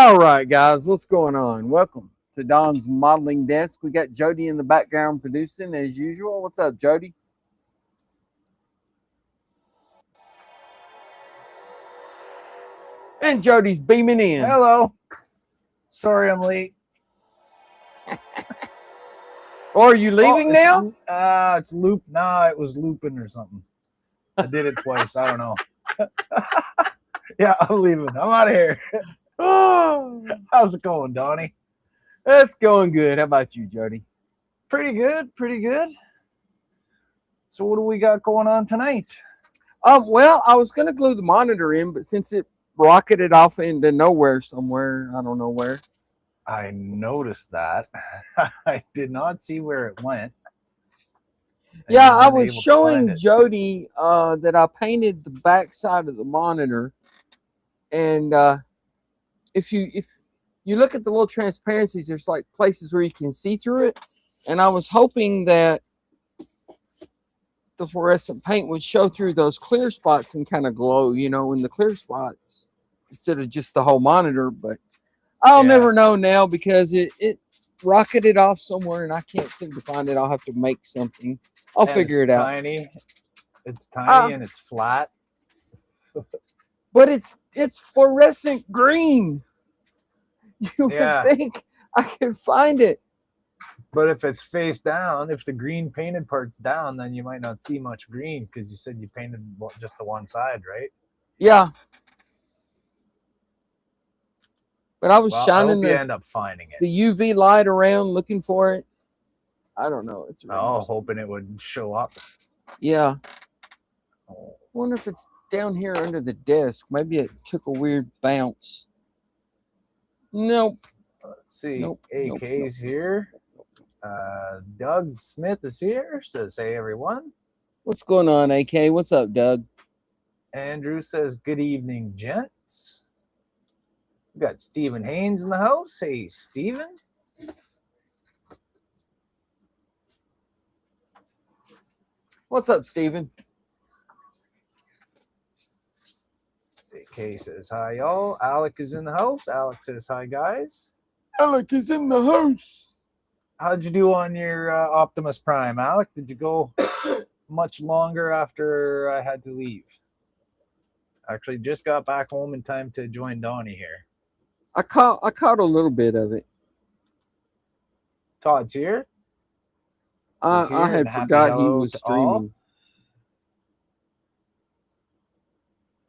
All right, guys, what's going on? Welcome to Don's Modeling Desk. We got Jody in the background producing as usual. What's up, Jody? And Jody's beaming in. Hello. Sorry I'm late. Or are you leaving now? It's loop. Nah, it was looping or something. I did it twice. I don't know. Yeah, I'm leaving. I'm out of here. Oh, How's it going, Donnie? it's going good. How about you, Jody? Pretty good. Pretty good. So what do we got going on tonight? Well, I was going to glue the monitor in, but since it rocketed off into nowhere somewhere, I don't know where. I noticed that. I did not see where it went. Yeah, I was showing Jody that I painted the back side of the monitor, and if you look at the little transparencies, there's like places where you can see through it, and I was hoping that the fluorescent paint would show through those clear spots and kind of glow, in the clear spots instead of just the whole monitor. But I'll never know now because it rocketed off somewhere and I can't seem to find it. I'll have to make something. I'll figure it out. It's tiny and it's flat. But it's fluorescent green. You would think I could find it. But if it's face down, if the green painted part's down, then you might not see much green because you said you painted just the one side, right? Yeah. But I was shining you end up finding it. The UV light around looking for it. I don't know. It's hoping it would show up. Yeah. I wonder if it's down here under the desk. Maybe it took a weird bounce. Nope. Let's see. AK's here. Doug Smith is here. Says, hey, everyone. What's going on, AK? What's up, Doug? Andrew says, good evening, gents. We got Stephen Haynes in the house. Hey, Stephen. What's up, Stephen? AK says, hi, y'all. Alec is in the house. Alec says, hi, guys. Alec is in the house. How'd you do on your Optimus Prime, Alec? Did you go much longer after I had to leave? Actually, just got back home in time to join Donnie here. I caught a little bit of it. Todd's here. I had forgot he was streaming.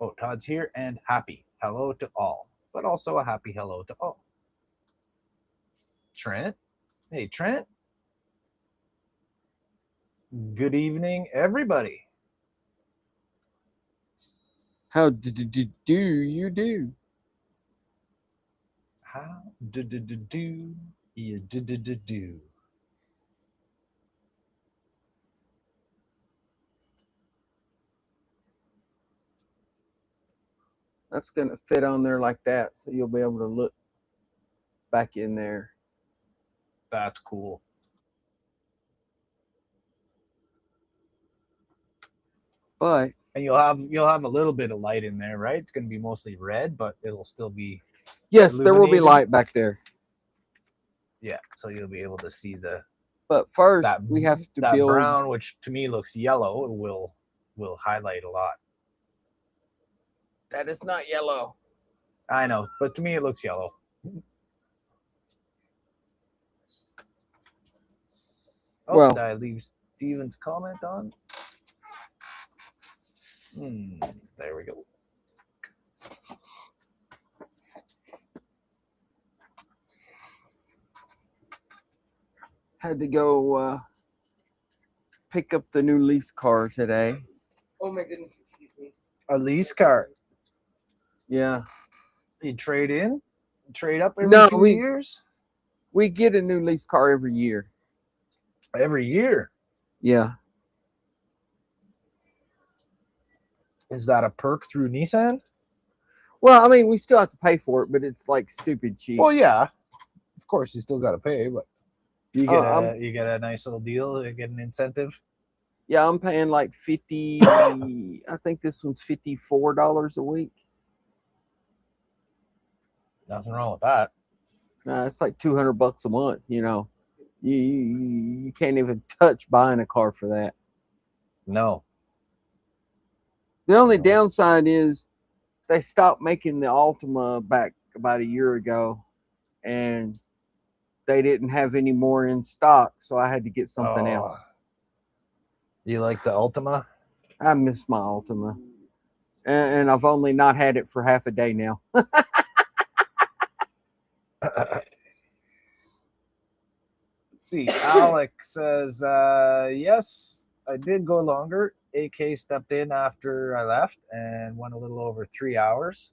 Oh, Todd's here and happy hello to all, but also a happy hello to all. Trent. Hey, Trent. Good evening, everybody. How do you do? How do you do? That's going to fit on there like that, so you'll be able to look back in there. That's cool. But and you'll have a little bit of light in there, right? It's going to be mostly red, but it'll still be. Yes, there will be light back there. Yeah, so you'll be able to see the. But first, we have to build brown, which to me looks yellow. Will highlight a lot. That is not yellow. I know, but to me it looks yellow. Oh, well, did I leave Steven's comment on? There we go. Had to go pick up the new lease car today. Oh my goodness, excuse me. A lease car? Yeah. You trade in? Trade up every few years? We get a new lease car every year. Every year? Yeah. Is that a perk through Nissan? Well, I mean, we still have to pay for it, but it's like stupid cheap. Well, yeah. Of course, you still got to pay, but you get a nice little deal. You get an incentive. Yeah, I'm paying like $50. I think this one's $54 a week. Nothing wrong with that. It's like $200 a month. You know, you can't even touch buying a car for that. No. The only No. downside is they stopped making the Altima back about a year ago, and they didn't have any more in stock, so I had to get something else. You like the Ultima? I miss my Altima, and I've only not had it for half a day now. Let's see. Alex says, yes, I did go longer. AK stepped in after I left and went a little over 3 hours.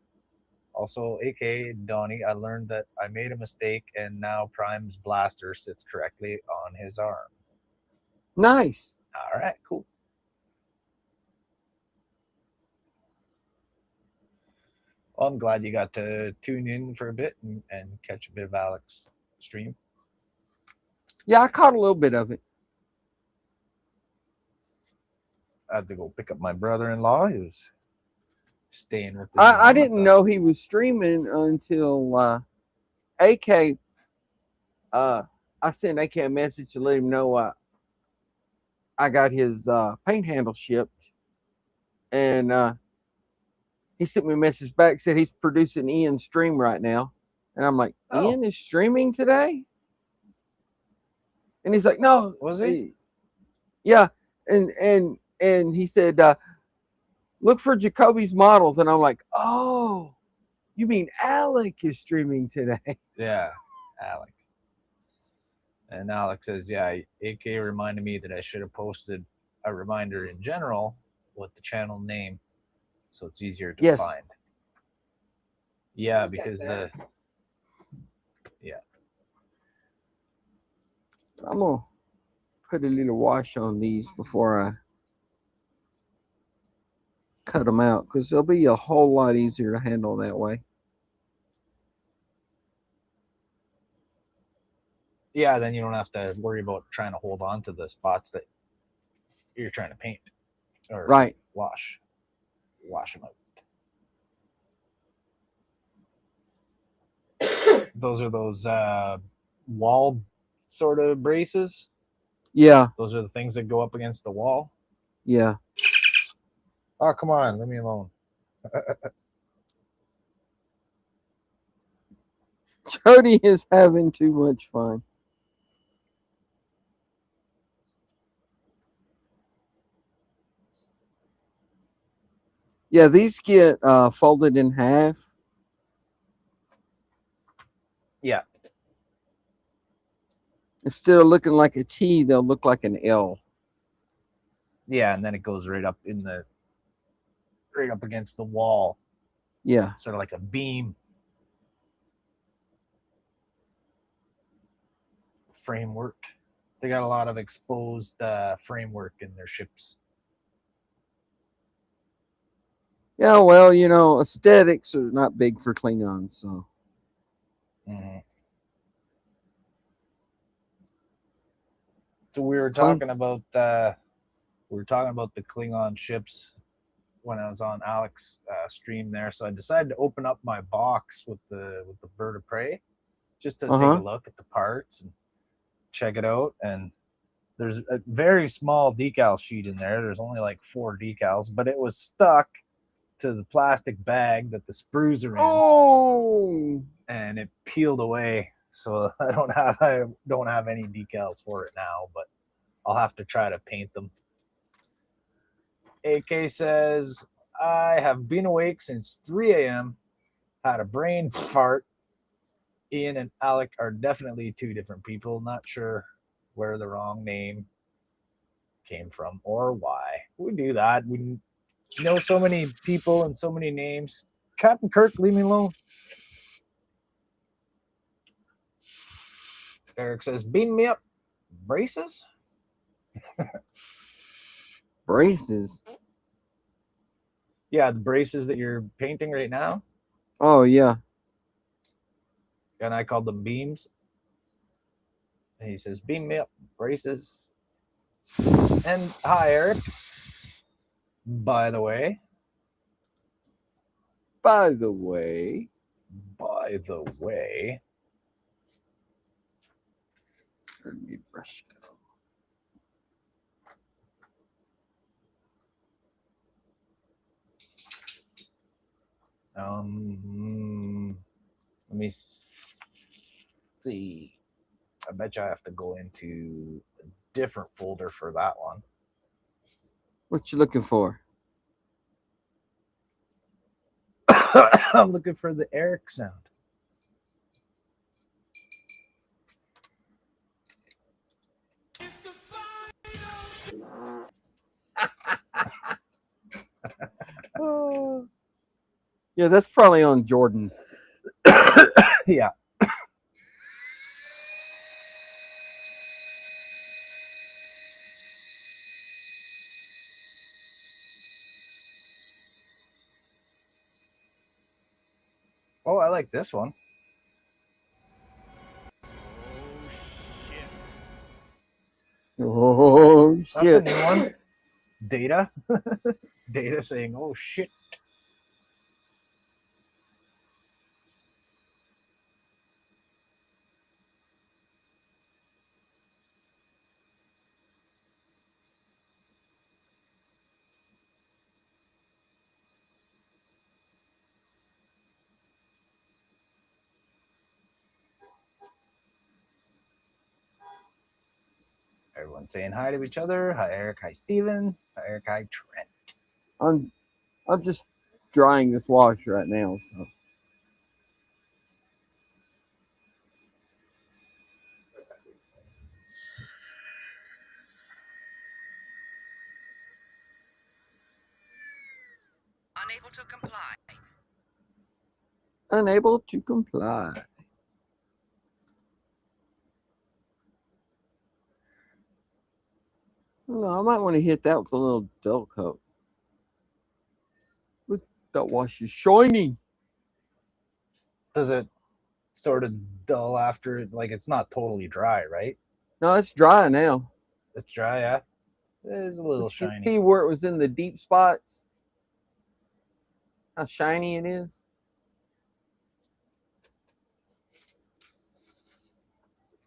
Also, AK Donnie, I learned that I made a mistake and now Prime's blaster sits correctly on his arm. Nice. All right, cool. Well, I'm glad you got to tune in for a bit and catch a bit of Alex's stream. Yeah, I caught a little bit of it. I had to go pick up my brother-in-law. He was staying with I didn't know he was streaming until AK. I sent AK a message to let him know I got his paint handle shipped, and he sent me a message back, said he's producing Ian's stream right now, and I'm like, Ian is streaming today, and he's like, no, was he? Yeah, and he said, look for Jacoby's models, and I'm like, oh, you mean Alec is streaming today? Yeah, Alec. And Alex says, yeah, AK reminded me that I should have posted a reminder in general with the channel name so it's easier to find. Yeah, because yeah. I'm going to put a little wash on these before I cut them out, because they'll be a whole lot easier to handle that way. Yeah, then you don't have to worry about trying to hold on to the spots that you're trying to paint or wash them out. Those are those wall sort of braces. Yeah. Those are the things that go up against the wall. Yeah. Oh, come on, leave me alone. Jody is having too much fun. Yeah, these get folded in half. Yeah. Instead of looking like a T, they'll look like an L. Yeah, and then it goes right up against the wall. Yeah. Sort of like a beam. Framework. They got a lot of exposed framework in their ships. Yeah, well, you know, aesthetics are not big for Klingons, so. Mm-hmm. So we were talking about the Klingon ships when I was on Alex's stream there. So I decided to open up my box with the bird of prey, just to take a look at the parts and check it out. And there's a very small decal sheet in there. There's only like 4 decals, but it was stuck to the plastic bag that the sprues are in. Oh! And it peeled away. So I don't have any decals for it now, but I'll have to try to paint them. AK says, I have been awake since 3 a.m. Had a brain fart. Ian and Alec are definitely 2 different people. Not sure where the wrong name came from or why. We do that. We know so many people and so many names. Captain Kirk, leave me alone. Eric says, beam me up. Braces? Braces? Yeah, the braces that you're painting right now. Oh, yeah. And I called them beams. And he says, beam me up. Braces. And hi, Eric. By the way. By the way, Let me brush go. let me see. I bet you I have to go into a different folder for that one. What you looking for? I'm looking for the Eric sound. Yeah, that's probably on Jordan's. Yeah. Oh, I like this one. Oh That's a shit! new one. Data. Data saying, oh shit. Everyone's saying hi to each other. Hi, Eric. Hi, Steven. Hi, Eric. Hi, Trent. I'm just drying this wash right now. So Unable to comply. unable to comply. No, I might want to hit that with a little dull coat. With that wash is shiny. Does it sort of dull after it? Like, it's not totally dry, right? No, it's dry now. It's dry, yeah. It is a little You shiny. see where it was in the deep spots? How shiny it is?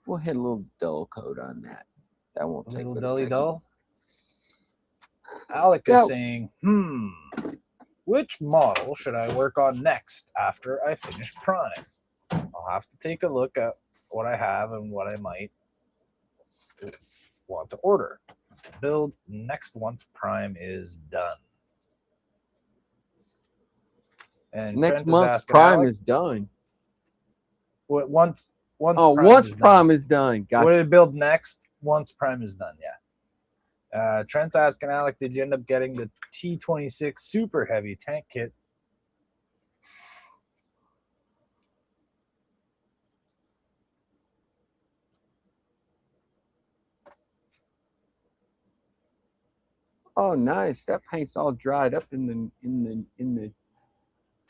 We'll hit a little dull coat on that. That won't A take little but a dully second. dull. Alec Yeah. is saying, which model should I work on next after I finish Prime? I'll have to take a look at what I have and what I might want to order. Build next once Prime is done. And Next Trent is month's asking Prime Alec, is done. what once Once Prime is done. Gotcha. What did it build next once Prime is done? Yeah. Trent's asking Alec, did you end up getting the T-26 super heavy tank kit? Oh, nice. That paint's all dried up in the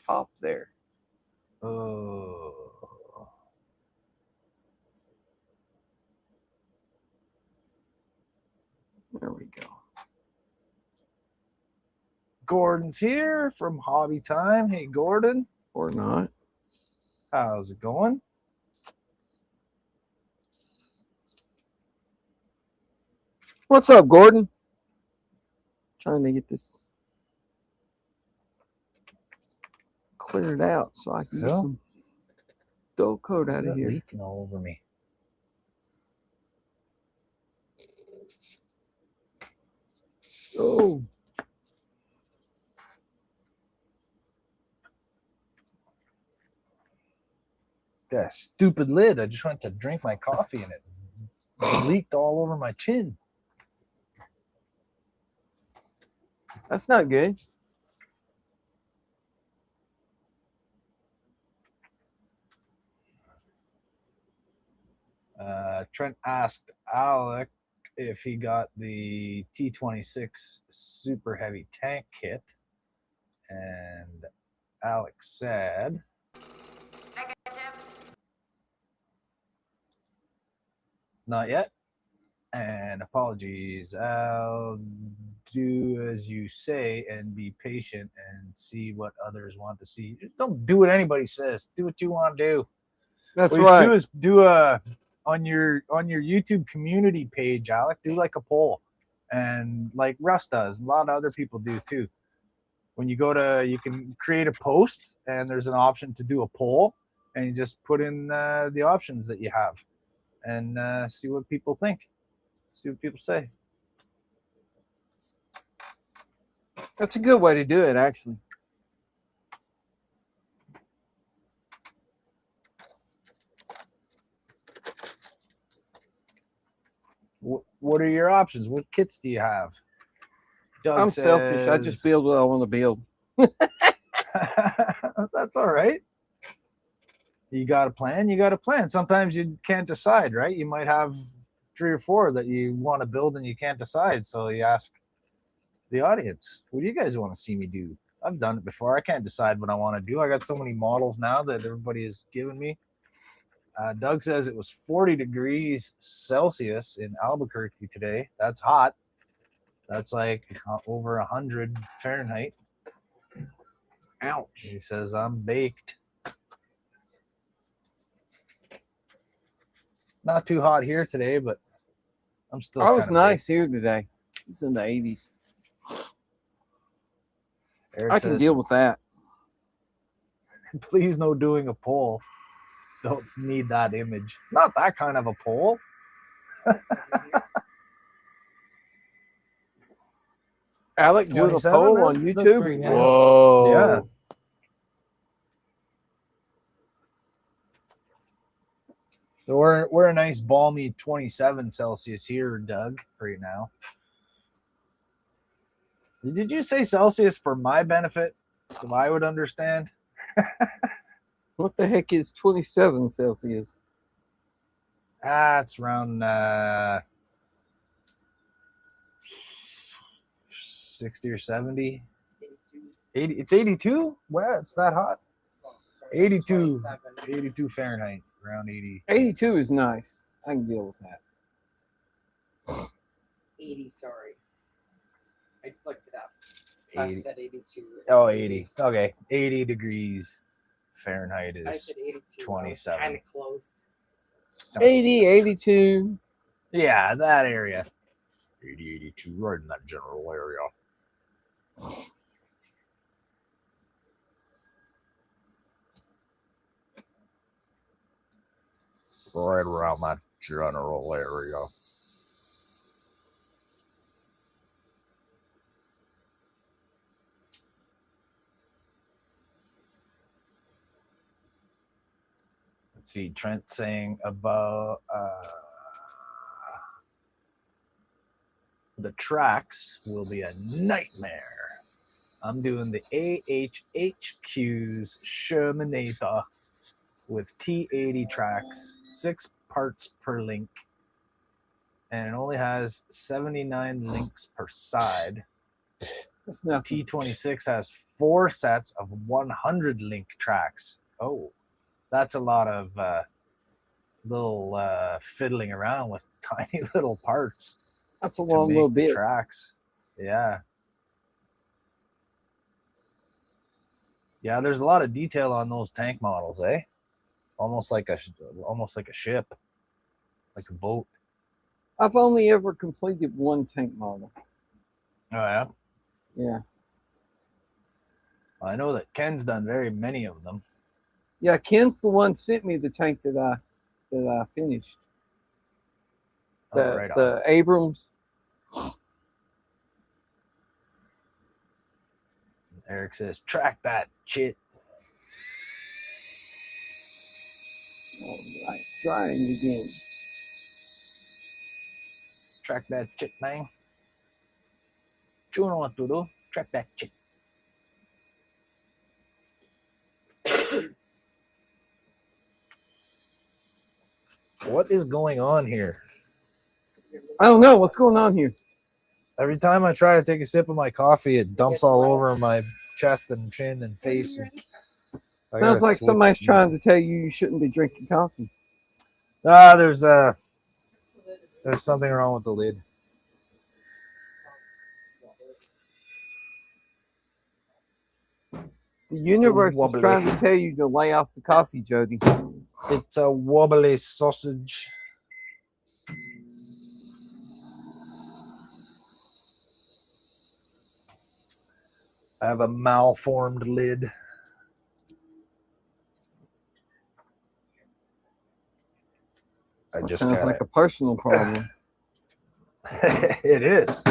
top there. Oh. There we go. Gordon's here from Hobby Time. Hey, Gordon. Or not. How's it going? What's up, Gordon? Trying to get this cleared out so I can get some dull coat out of here. Leaking all over me. Oh. Got a stupid lid. I just went to drink my coffee and it leaked all over my chin. That's not good. Trent asked Alec if he got the T-26 super heavy tank kit, and Alec said, not yet. And apologies, Al do as you say and be patient and see what others want to see. Just don't do what anybody says. Do what you want to do. That's What you should right. do is do a on your YouTube community page, Alec. Do like a poll, and like Russ does, a lot of other people do too. When you go to, you can create a post, and there's an option to do a poll, and you just put in the options that you have, and see what people think. See what people say. That's a good way to do it, actually. What are your options? What kits do you have? Doug I'm selfish. I just build what I want to build. That's all right. You got a plan. You got a plan. Sometimes you can't decide, right? You might have 3 or 4 that you want to build and you can't decide. So you ask the audience, what do you guys want to see me do? I've done it before. I can't decide what I want to do. I got so many models now that everybody has given me. Doug says it was 40 degrees Celsius in Albuquerque today. That's hot. That's like over 100 Fahrenheit. Ouch. He says, I'm baked. Not too hot here today, but I'm still. I was nice here today. It's in the 80s. Eric I can says, deal with that. please no doing a poll. Don't need that image. Not that kind of a poll. Alec doing a 27, poll on that's YouTube. pretty nice. Whoa. Yeah. So we're a nice balmy 27 Celsius here, Doug, right now. Did you say Celsius for my benefit, so I would understand? What the heck is 27 Celsius? It's around 60 or 70. 80. It's 82? Well, it's that hot. 82. 82 Fahrenheit. Around 80. 82 is nice. I can deal with that. 80, sorry. I looked it up. 80. I said 82. Oh, 80. Okay. 80 degrees Fahrenheit I is said 82. 27. Kind of close. 80, 82. Yeah, that area. 80, 82, right in that general area. Right around that general area. Let's see, Trent saying about the tracks will be a nightmare. I'm doing the AHHQ's Shermanator with T80 tracks, 6 parts per link, and it only has 79 links per side. That's nothing. T26 has 4 sets of 100 link tracks. Oh, that's a lot of little fiddling around with tiny little parts. That's a long little bit. Tracks. Yeah. Yeah, there's a lot of detail on those tank models, eh? Almost like a ship, like a boat. I've only ever completed one tank model. Oh yeah. Yeah. I know that Ken's done very many of them. Yeah, Ken's the one sent me the tank that I finished. The Abrams. Eric says, "Track that shit." All right, trying again. Track that shit, man. What you want to do? Track that shit. What is going on here? I don't know what's going on here. Every time I try to take a sip of my coffee, it dumps all over my chest and chin and face. Sounds like somebody's trying to tell you shouldn't be drinking coffee. There's something wrong with the lid. The universe is wobbly. trying to tell you to lay off the coffee, Jody. It's a wobbly sausage. I have a malformed lid. I That just sounds got like a personal problem. It is.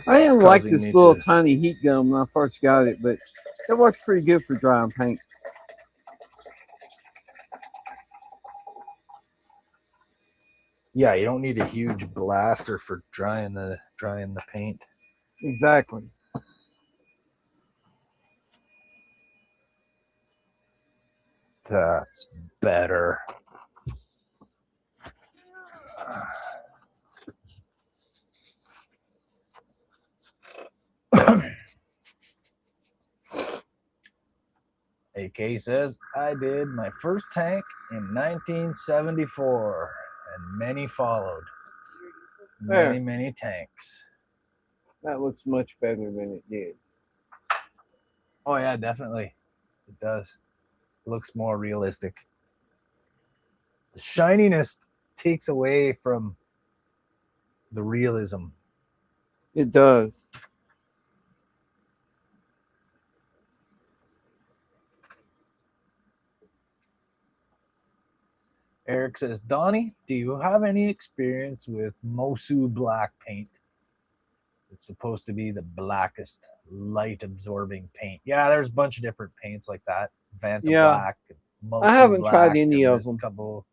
I didn't like causing this me little to- tiny heat gun when I first got it, but it works pretty good for drying paint. Yeah, you don't need a huge blaster for drying the paint. Exactly. That's better. AK says, I did my first tank in 1974, and many followed. There. Many tanks. That looks much better than it did. Oh, yeah, definitely. It does. It looks more realistic. The shininess takes away from the realism. It does. Eric says, Donnie, do you have any experience with Mosu black paint? It's supposed to be the blackest light absorbing paint. Yeah, there's a bunch of different paints like that. Vanta black, Mosu I haven't black, tried any and of there's a them. couple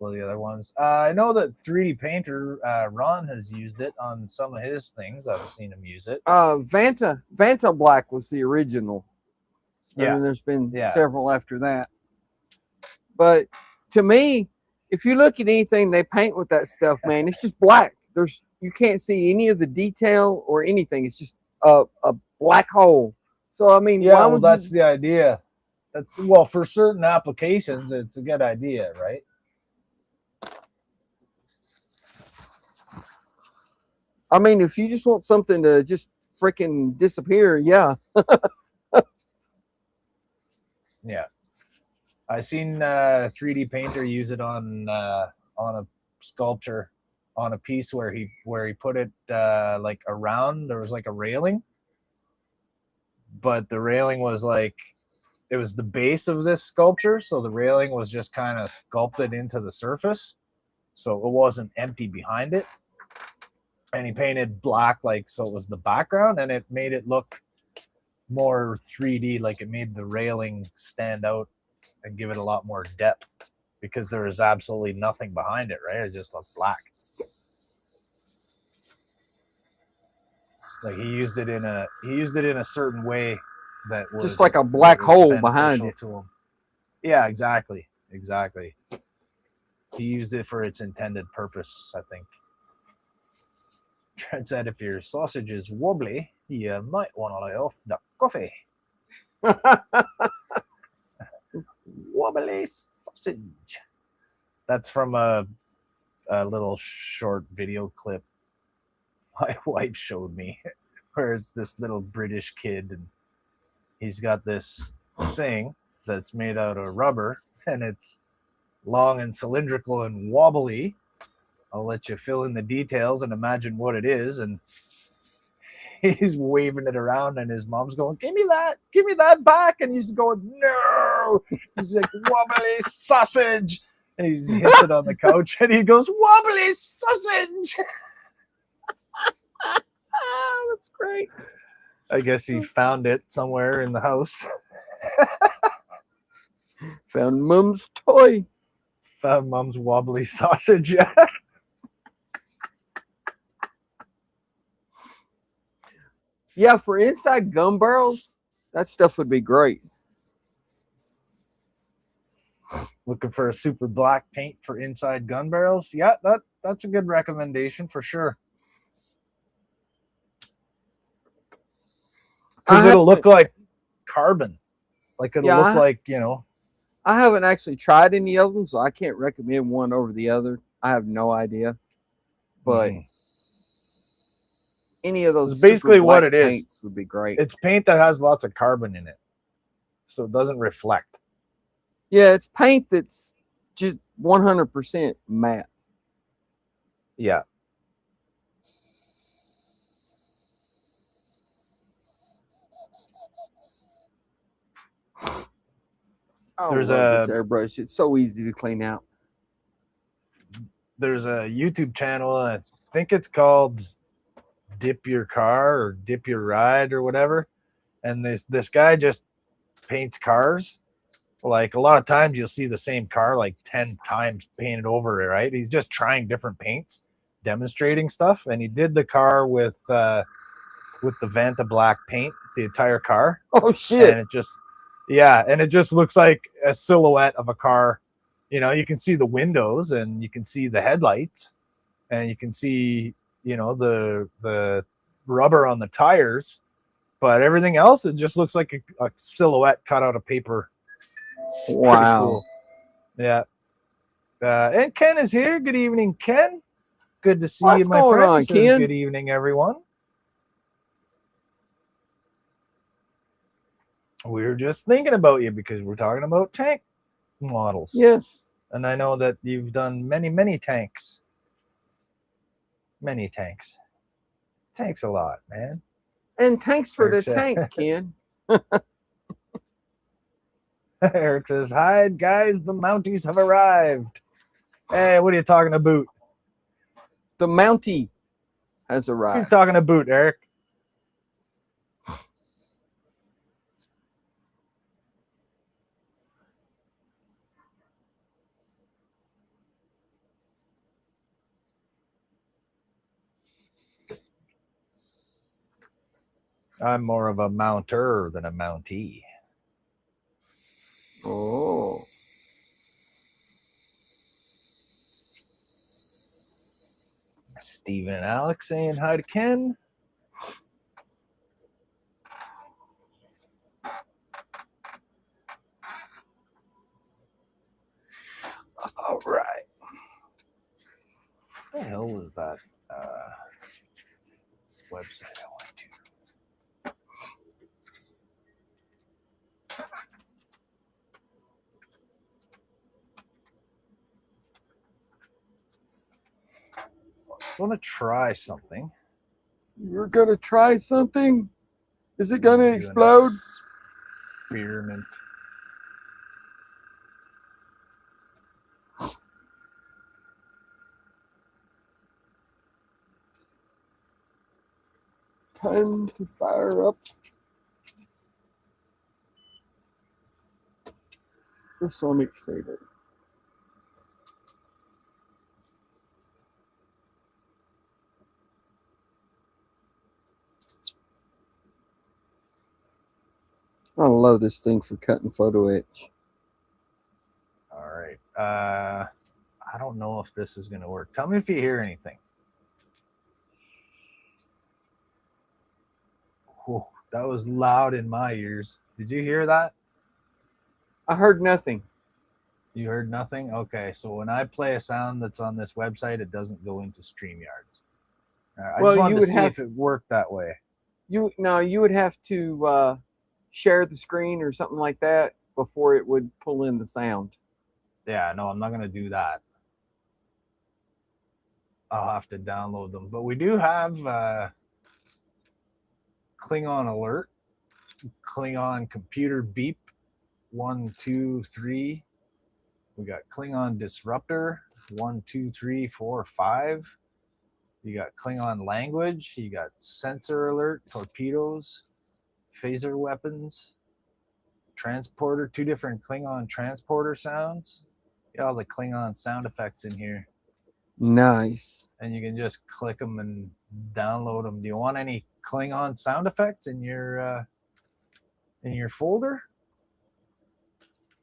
of the other ones. I know that 3D painter Ron has used it on some of his things. I've seen him use it. Vanta Black was the original. Yeah. And then there's been Yeah. several after that. But to me, if you look at anything they paint with that stuff, man, it's just black. You can't see any of the detail or anything. It's just a black hole. So I mean, Yeah, why well, would that's you? the idea. That's well, for certain applications, it's a good idea, right? I mean, if you just want something to just freaking disappear, yeah. Yeah, I seen 3D painter use it on a sculpture, on a piece where he put it like around. There was like a railing, but the railing was like, it was the base of this sculpture, so the railing was just kind of sculpted into the surface, so it wasn't empty behind it. And he painted black, like, so it was the background, and it made it look more 3D, like it made the railing stand out and give it a lot more depth, because there is absolutely nothing behind it, right? It just looked black. Like he used it in a certain way that was Just like a black hole behind beneficial it. to him. Yeah, exactly. He used it for its intended purpose, I think. Trent said, if your sausage is wobbly, you might want to lay off the coffee. Wobbly sausage. That's from a little short video clip my wife showed me, where it's this little British kid, and he's got this thing that's made out of rubber, and it's long and cylindrical and wobbly. I'll let you fill in the details and imagine what it is. And he's waving it around, and his mom's going, give me that back. And he's going, no. He's like, wobbly sausage. And he hits it on the couch, and he goes, wobbly sausage. That's great. I guess he found it somewhere in the house. Found Mom's toy. Found Mom's wobbly sausage. Yeah. Yeah, for inside gun barrels, that stuff would be great. Looking for a super black paint for inside gun barrels? Yeah, that's a good recommendation for sure. Because it'll look like carbon. Like it'll look like, I haven't actually tried any of them, so I can't recommend one over the other. I have no idea. But Mhm. any of those It's basically super what black it is. paints would be great. It's paint that has lots of carbon in it, so it doesn't reflect. Yeah, it's paint that's just 100% matte. Yeah. I There's love this a airbrush. It's so easy to clean out. there's a YouTube channel. I think it's called Dip Your Car or Dip Your Ride or whatever. And this guy just paints cars. Like a lot of times you'll see the same car like 10 times painted over it, right? He's just trying different paints, demonstrating stuff. And he did the car with the Vanta black paint, the entire car. Oh And shit! it just, yeah, and it just looks like a silhouette of a car. You know, you can see the windows and you can see the headlights and you can see, you know, the rubber on the tires, but everything else, it just looks like a silhouette cut out of paper. It's pretty Wow. cool. Yeah. And Ken is here. Good evening, Ken. Good to see you, What's my going friend. on, He says, Ken? good evening, everyone. We were just thinking about you because we're talking about tank models. Yes. And I know that you've done many tanks. Many tanks. Tanks a lot, man. And thanks for the Eric said- tank, Ken. Eric says, hi, guys. The Mounties have arrived. Hey, what are you talking about? The Mountie has What are you arrived. talking about, Eric? I'm more of a mounter than a mountee. Oh. Steven and Alex saying hi to Ken. All right. What the hell was that website I went to? I just want to try something. You're gonna try something? Is it gonna Do an explode? Experiment. Time to fire up. The Sonic Saber. I love this thing for cutting photo etch. All right. I don't know if this is going to work. Tell me if you hear anything. Whew, that was loud in my ears. Did you hear that? I heard nothing. You heard nothing? Okay, so when I play a sound that's on this website, it doesn't go into StreamYards. I Well, just wanted you to would see have- if it worked that way. You would have to share the screen or something like that before it would pull in the sound. Yeah, no, I'm not going to do that. I'll have to download them. But we do have Klingon Alert, Klingon Computer Beep, 1, 2, 3. We got Klingon Disruptor, 1, 2, 3, 4, 5. You got Klingon Language. You got Sensor Alert, Torpedoes, Phaser Weapons, Transporter, 2 different Klingon transporter sounds. Got all the Klingon sound effects in here. Nice. And you can just click them and download them. Do you want any Klingon sound effects in your folder?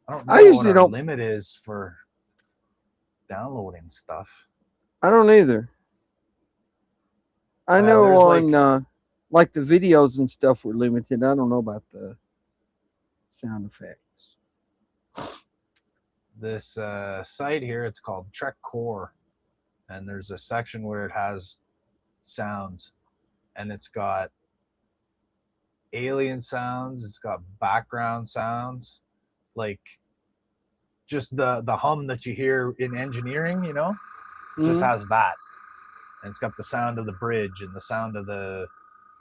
I don't know I usually what our don't- limit is for downloading stuff. I don't either. I know there's on like the videos and stuff were limited. I don't know about the sound effects. This site here, it's called Trek Core. and there's a section where it has sounds, and it's got alien sounds, it's got background sounds, like just the hum that you hear in engineering, you know, it just has that. And it's got the sound of the bridge and the sound of the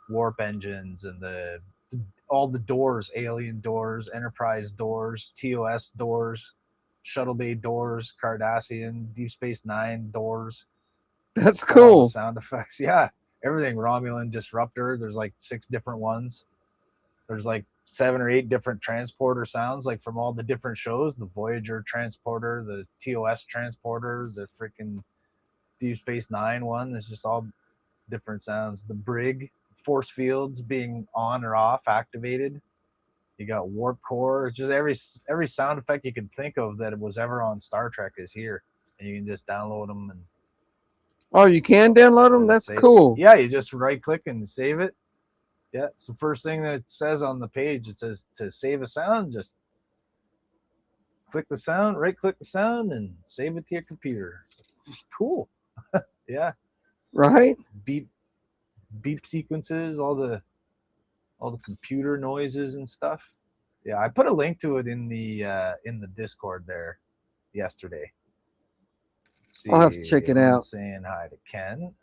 warp engines and all the doors, alien doors, Enterprise doors, TOS doors, Shuttle Bay doors, Cardassian, Deep Space Nine doors. That's Got all cool. the sound effects. Yeah. Everything. Romulan Disruptor. There's like 6 different ones. There's like 7 or 8 different transporter sounds, like from all the different shows. The Voyager transporter, the TOS transporter, the freaking Deep Space Nine one. There's just all different sounds. The brig, force fields being on or off, activated. You got warp core. It's just every sound effect you can think of that was ever on Star Trek is here, and you can just download them and. Oh, you can download them? That's cool. Yeah, you just right click and save it. Yeah, it's the first thing that it says on the page. It says to save a sound, just click the sound, right click the sound, and save it to your computer. Cool. Yeah. Right? Beep sequences, all the computer noises and stuff. Yeah, I put a link to it in the Discord there yesterday. Let's see. I'll have to check it out. Saying hi to Ken.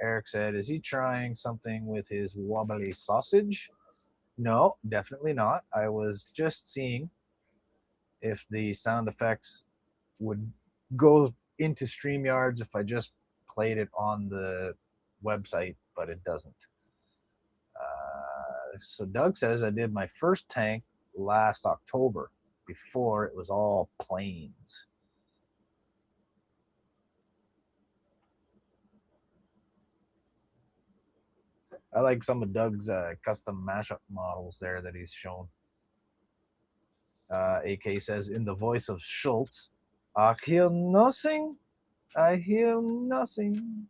Eric said, "Is he trying something with his wobbly sausage?" No, definitely not. I was just seeing if the sound effects would go into StreamYards if I just played it on the website, but it doesn't. So Doug says I did my first tank last October before it was all planes. I like some of Doug's custom mashup models there that he's shown. AK says, in the voice of Schultz, I hear nothing. I hear nothing.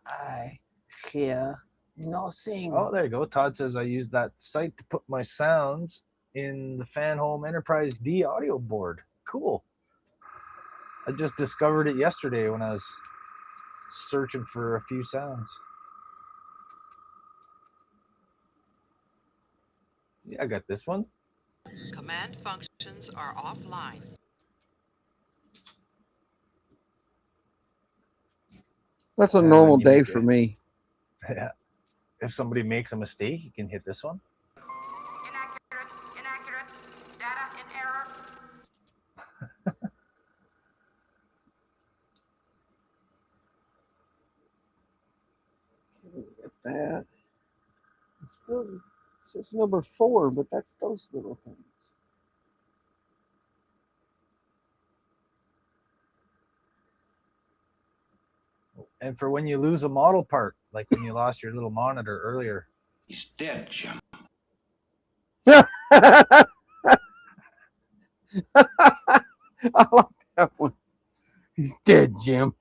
I hear nothing. Oh, there you go. Todd says I used that site to put my sounds in the Fan Home Enterprise D audio board. Cool. I just discovered it yesterday when I was searching for a few sounds. Yeah, I got this one. Command functions are offline. That's a normal day for me. Yeah. If somebody makes a mistake, you can hit this one. Inaccurate, data in error. Get that. It's says number 4, but that's those little things. And for when you lose a model part, like when you lost your little monitor earlier. He's dead, Jim. I like that one. He's dead, Jim.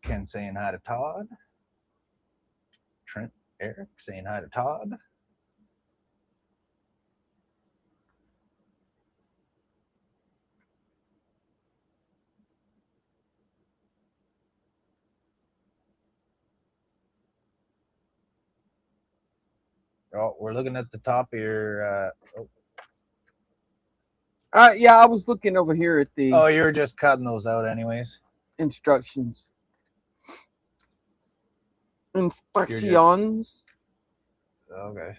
Ken saying hi to Todd. Trent, Eric saying hi to Todd. Oh, we're looking at the top here. Yeah, I was looking over here at the Oh, you were just cutting those out anyways. instructions. Instructions. Okay.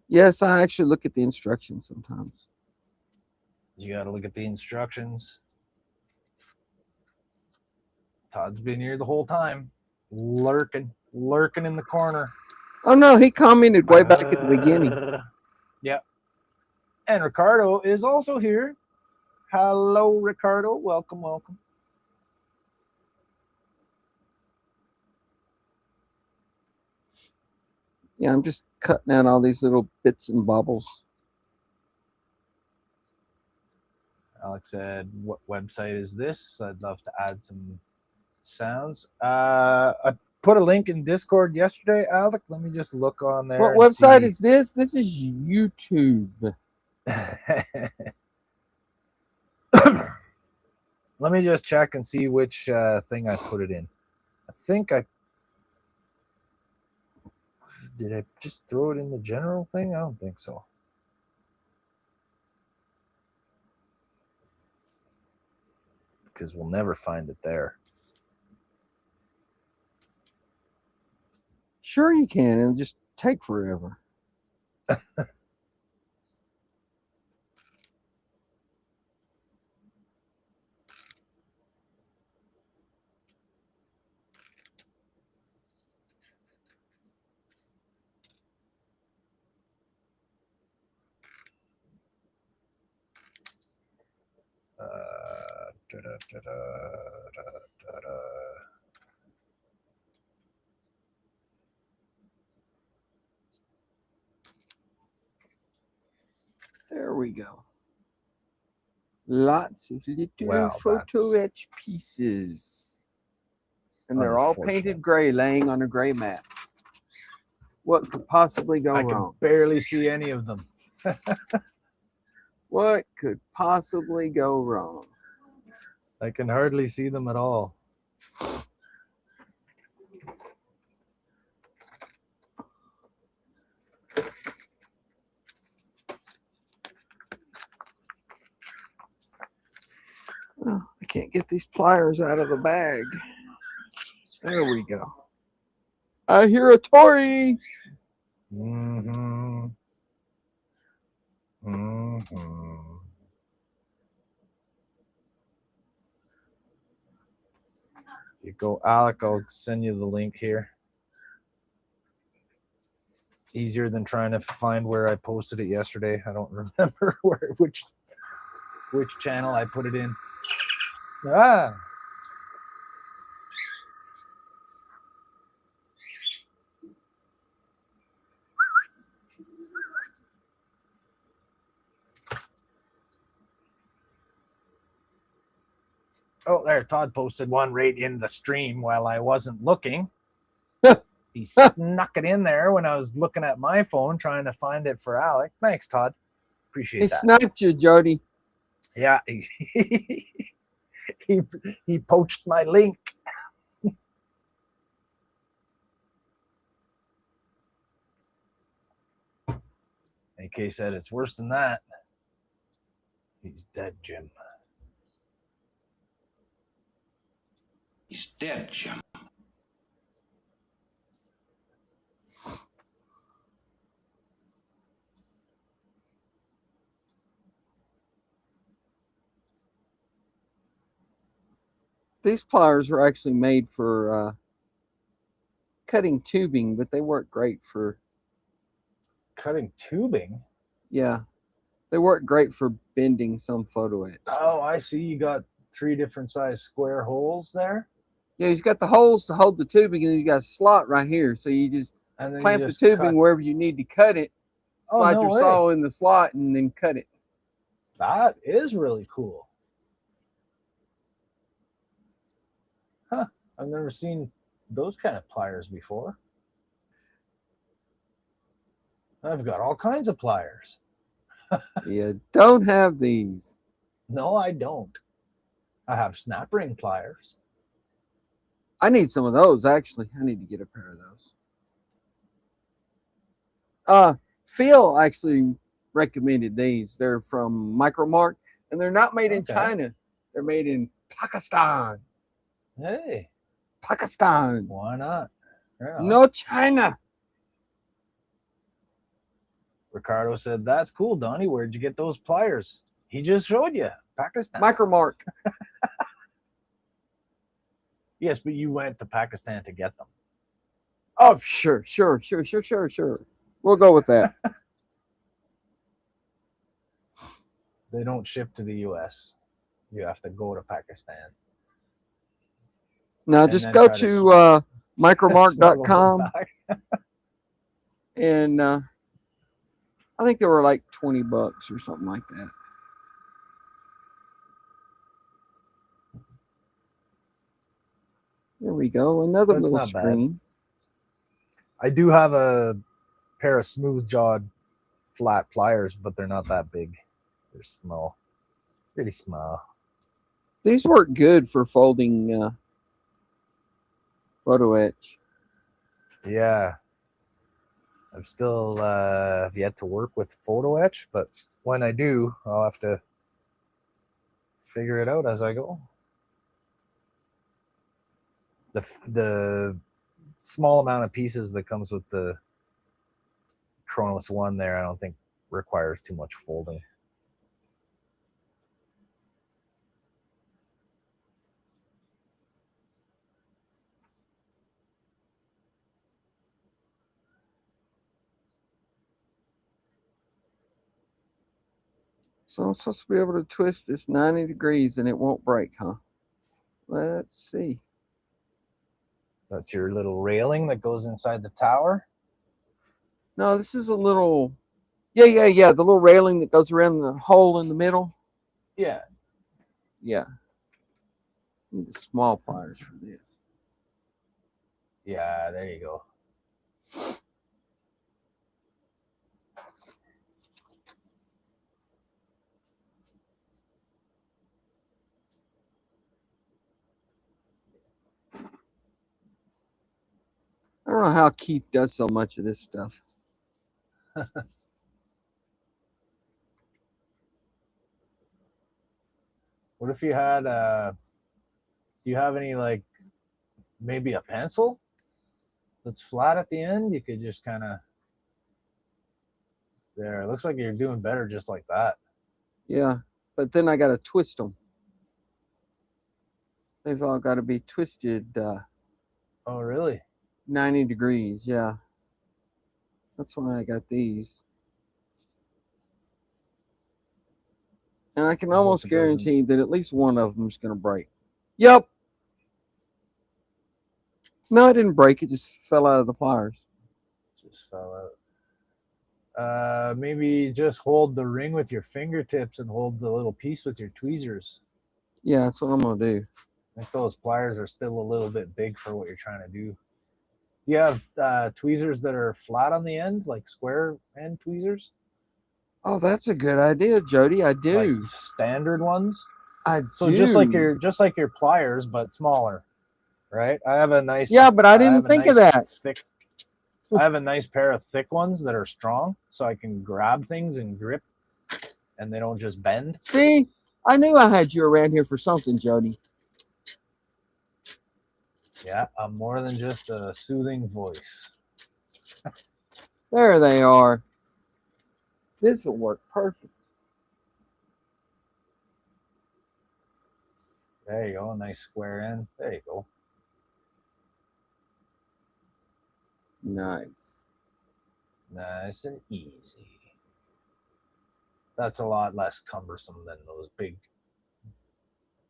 Yes, I actually look at the instructions sometimes. You got to look at the instructions. Todd's been here the whole time, lurking in the corner. Oh no, he commented way back at the beginning. Yep. And Ricardo is also here. Hello, Ricardo. Welcome. Yeah, I'm just cutting out all these little bits and bobbles. Alex said, "What website is this? I'd love to add some sounds." I put a link in Discord yesterday, Alec. Let me just look on there. What and website see. is this? This is YouTube. Let me just check and see which thing I put it in. I think did I just throw it in the general thing? I don't think so. Because we'll never find it there. Sure you can, it'll just take forever. There we go. Lots of little photo etch pieces. And they're all painted gray, laying on a gray mat. What could possibly go wrong? I can barely see any of them. What could possibly go wrong? I can hardly see them at all. Oh, I can't get these pliers out of the bag. There we go. I hear a Tory. Mm-hmm. Mm-hmm. You go, Alec. I'll send you the link here. It's easier than trying to find where I posted it yesterday. I don't remember which channel I put it in. Ah. Oh, there. Todd posted one right in the stream while I wasn't looking. He snuck it in there when I was looking at my phone trying to find it for Alec. Thanks, Todd. Appreciate that. He sniped you, Jody. Yeah. He poached my link. AK said it's worse than that. He's dead, Jim. He's dead, Jim. These pliers were actually made for cutting tubing, but they work great for cutting tubing. Yeah, they work great for bending some photo etch. Oh, I see. You got 3 different size square holes there. Yeah, you've got the holes to hold the tubing, and then you got a slot right here. So you just clamp the tubing wherever you need to cut it. Slide your saw in the slot, and then cut it. That is really cool. Huh. I've never seen those kind of pliers before. I've got all kinds of pliers. You don't have these. No, I don't. I have snap ring pliers. I need some of those, actually. I need to get a pair of those. Phil actually recommended these. They're from Micromark, and they're not made in China. They're made in Pakistan. Hey. Pakistan. Why not? Yeah. No China. Ricardo said, "That's cool, Donnie. Where'd you get those pliers?" He just showed you. Pakistan. Micromark. Yes, but you went to Pakistan to get them. Oh, sure. We'll go with that. They don't ship to the U.S. You have to go to Pakistan. Now, just go to micromark.com and I think they were like $20 or something like that. There we go. Another That's little not bad. screen. I do have a pair of smooth jawed flat pliers, but they're not that big. They're small, pretty small. These work good for folding photo etch. Yeah, I've still have yet to work with photo etch, but when I do, I'll have to figure it out as I go. The small amount of pieces that comes with the Kronos One there, I don't think requires too much folding. So I'm supposed to be able to twist this 90 degrees and it won't break, huh? Let's see. That's your little railing that goes inside the tower. No, this is a little, yeah. The little railing that goes around the hole in the middle. Yeah. Yeah. Need the small pliers for this. Yeah, there you go. I don't know how Keith does so much of this stuff. What if you had do you have any, like, maybe a pencil that's flat at the end? You could just kind of, there, it looks like you're doing better just like that. Yeah, but then I got to twist them. They've all got to be twisted Oh, really? 90 degrees. Yeah. That's why I got these. And I can I hope almost it doesn't. guarantee that at least one of them is going to break. Yep. No, it didn't break. It just fell out of the pliers. Just fell out. Maybe just hold the ring with your fingertips and hold the little piece with your tweezers. Yeah, that's what I'm going to do. I think those pliers are still a little bit big for what you're trying to do. Do you have tweezers that are flat on the end, like square end tweezers? Oh, that's a good idea, Jody. I do. Like standard ones? So just like your pliers, but smaller, right? I have a nice. Yeah, but I didn't think of that. I have a nice pair of thick ones that are strong, so I can grab things and grip, and they don't just bend. See, I knew I had you around here for something, Jody. Yeah, I'm more than just a soothing voice. There they are. This will work perfect. There you go, nice square end. There you go. Nice. Nice and easy. That's a lot less cumbersome than those big.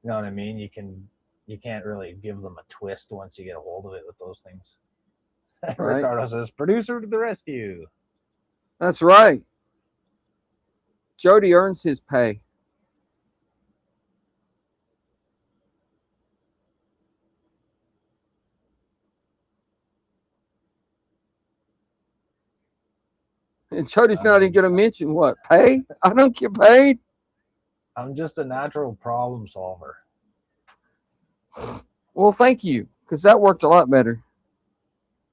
You know what I mean? You can't really give them a twist once you get a hold of it with those things. Right. Ricardo says, "Producer to the rescue." That's right. Jody earns his pay. And Jody's not even going to mention what? Pay? I don't get paid. I'm just a natural problem solver. Well, thank you, because that worked a lot better.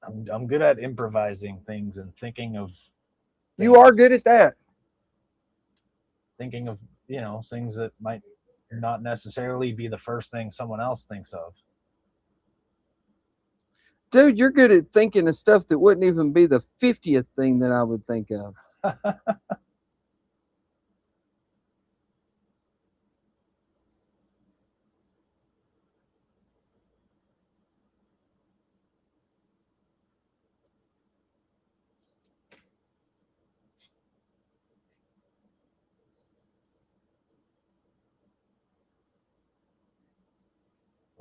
I'm good at improvising things and thinking of things. You are good at that. Thinking of, things that might not necessarily be the first thing someone else thinks of. Dude, you're good at thinking of stuff that wouldn't even be the 50th thing that I would think of.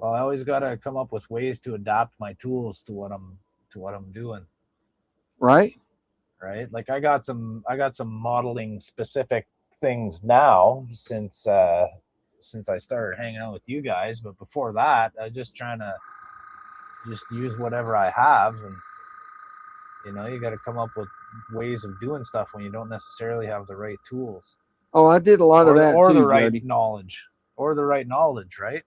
Well, I always got to come up with ways to adapt my tools to what I'm doing. Right? right? Like I got some modeling specific things now since I started hanging out with you guys, but before that, I was just trying to just use whatever I have, and you know, you got to come up with ways of doing stuff when you don't necessarily have the right tools. Oh, I did a lot of that or too, the right Jody. knowledge, right?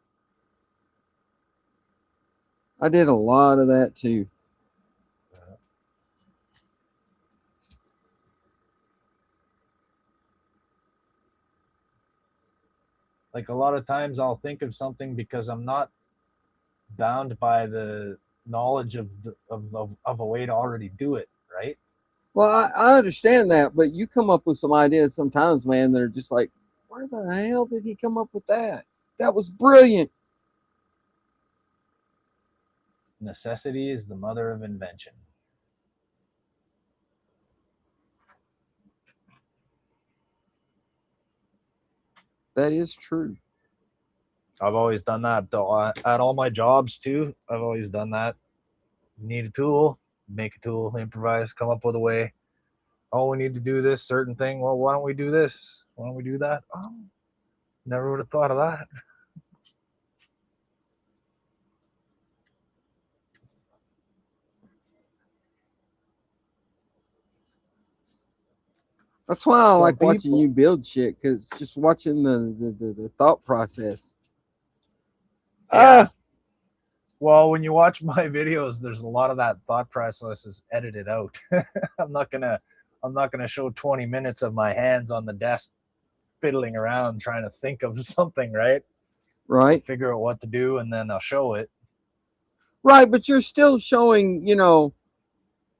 I did a lot of that too. Like a lot of times I'll think of something because I'm not bound by the knowledge of a way to already do it, right? Well, I understand that, but you come up with some ideas sometimes, man, that are just like, where the hell did he come up with that? That was brilliant. Necessity is the mother of invention. That is true. I've always done that at all my jobs too. I've always done that. Need a tool, make a tool, improvise, come up with a way. Oh, we need to do this certain thing. Well, why don't we do this? Why don't we do that? Oh, never would have thought of that. That's why I Some like watching people- you build shit, because just watching the thought process. Yeah. Well, when you watch my videos, there's a lot of that thought process is edited out. I'm not gonna show 20 minutes of my hands on the desk fiddling around trying to think of something, right? Right. I'll figure out what to do and then I'll show it. Right, but you're still showing, you know,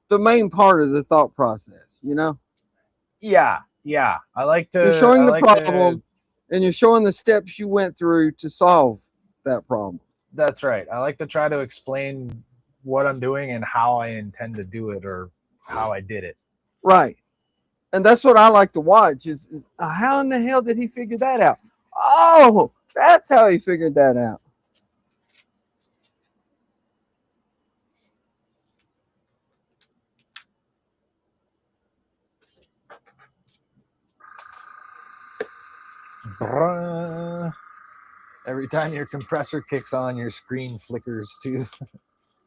the main part of the thought process, you know? Yeah. I like to. You're showing I the like problem to, and you're showing the steps you went through to solve that problem. That's right. I like to try to explain what I'm doing and how I intend to do it or how I did it. Right. And that's what I like to watch is how in the hell did he figure that out? Oh, that's how he figured that out. Every time your compressor kicks on, your screen flickers too.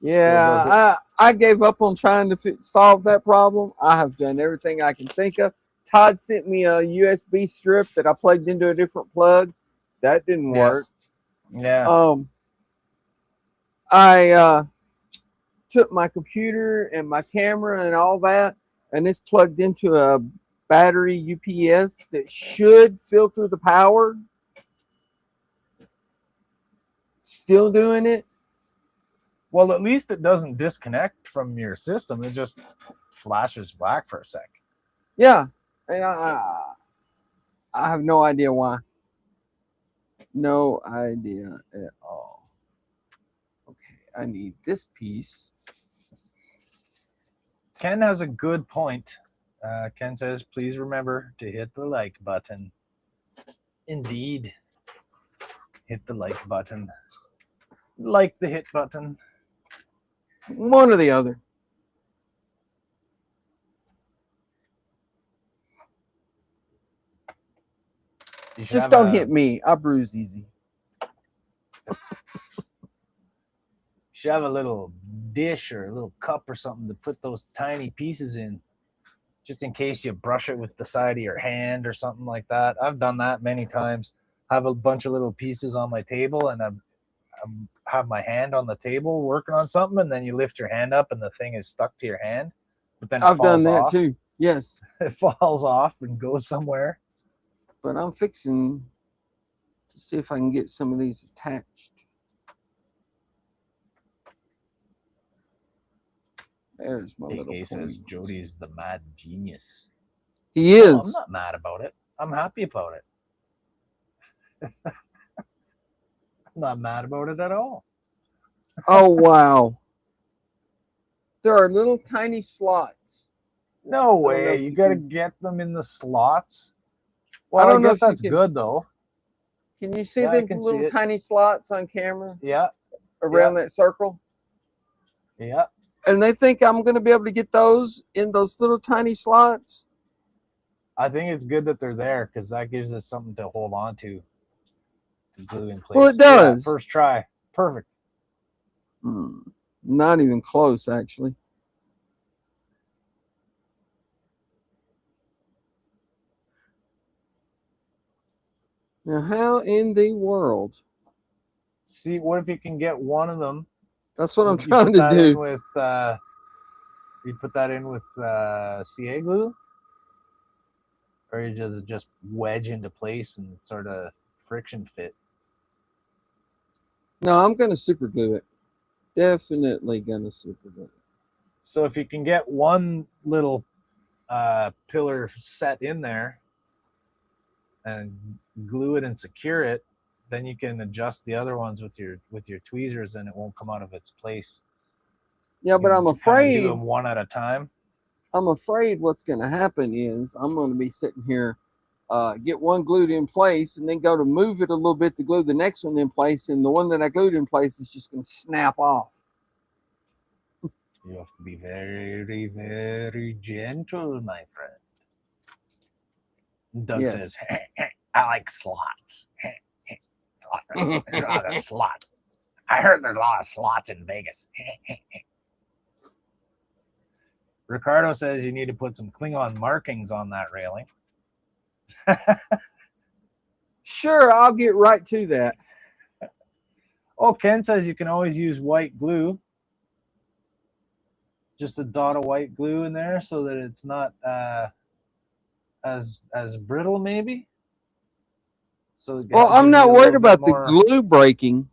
Yeah, I gave up on trying to solve that problem. I have done everything I can think of. Todd sent me a USB strip that I plugged into a different plug. That didn't work. Yeah. I took my computer and my camera and all that, and it's plugged into a battery UPS that should filter the power. Still doing it. Well, at least it doesn't disconnect from your system. It just flashes black for a sec. Yeah, and I have no idea why. No idea at all. Okay, I need this piece. Ken has a good point. Ken says, please remember to hit the like button. Indeed. Hit the like button. Like the hit button. One or the other. Just don't hit me. I bruise easy. You should have a little dish or a little cup or something to put those tiny pieces in, just in case you brush it with the side of your hand or something like that. I've done that many times. I have a bunch of little pieces on my table and I have my hand on the table working on something, and then you lift your hand up and the thing is stuck to your hand. But then I've done that too. Yes. It falls off and goes somewhere. But I'm fixing to see if I can get some of these attached. There's my little AK says points. Jody is the mad genius. He is. No, I'm not mad about it. I'm happy about it. I'm not mad about it at all. Oh, wow. There are little tiny slots. No way. You got to get them in the slots. Well, I guess that's good, though. Can you see Yeah, I the can little see it. tiny slots on camera Yeah. around that circle? Yeah. And they think I'm going to be able to get those in those little tiny slots. I think it's good that they're there because that gives us something to hold on to glue in place. Well, it Yeah, does. first try. Perfect. Not even close, actually. Now, how in the world? See, what if you can get one of them? That's what I'm You trying put to that do. in with, you put that in with CA glue? Or you just wedge into place and sort of friction fit? No, I'm going to super glue it. Definitely going to super glue it. So if you can get one little pillar set in there and glue it and secure it, then you can adjust the other ones with your tweezers and it won't come out of its place. Yeah, but I'm afraid do them one at a time. I'm afraid what's going to happen is I'm going to be sitting here, get one glued in place, and then go to move it a little bit to glue the next one in place, and the one that I glued in place is just going to snap off. You have to be very, very gentle, my friend. Doug says, I like slots. There's a lot of slots. I heard there's a lot of slots in Vegas. Ricardo says you need to put some Klingon markings on that railing. Sure, I'll get right to that. Oh, Ken says you can always use white glue. Just a dot of white glue in there so that it's not as brittle, maybe. So well, I'm not worried about the glue breaking.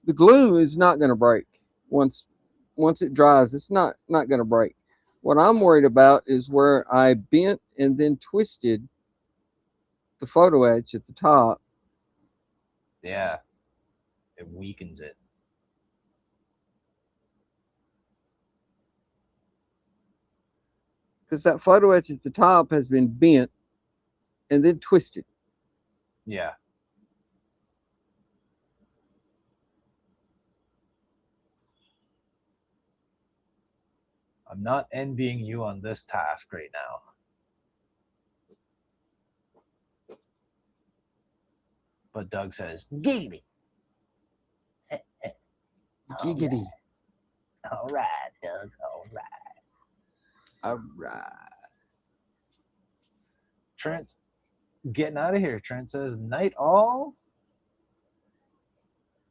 The glue is not going to break once it dries. It's not going to break. What I'm worried about is where I bent and then twisted the photo etch at the top. Yeah, it weakens it. Because that photo etch at the top has been bent and then twisted. Yeah. I'm not envying you on this task right now. But Doug says, giggity. Giggity. All right, Doug. All right. All right. Trent, getting out of here. Trent says, night all.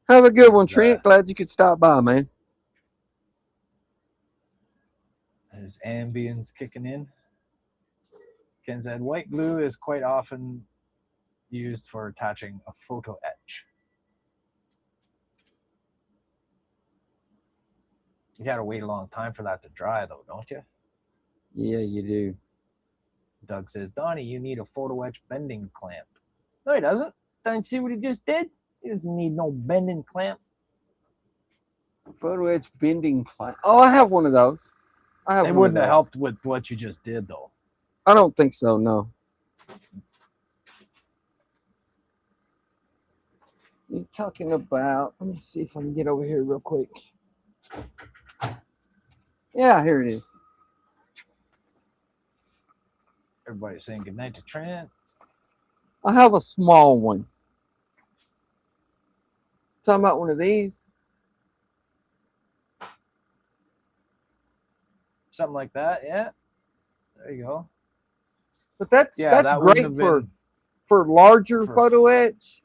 Have a good one, Trent. Glad you could stop by, man. His ambience kicking in. Ken said, white glue is quite often used for attaching a photo etch. You gotta wait a long time for that to dry, though, don't you? Yeah, you do. Doug says, Donnie, you need a photo etch bending clamp. No, he doesn't. Don't you see what he just did? He doesn't need no bending clamp. Photo etch bending clamp. Oh, I have one of those. It wouldn't have helped with what you just did, though. I don't think so, no. You're talking about, let me see if I can get over here real quick. Yeah, here it is. Everybody's saying goodnight to Trent. I have a small one. Talking about one of these. Something like that, yeah. There you go. But that's that great for larger photo etch.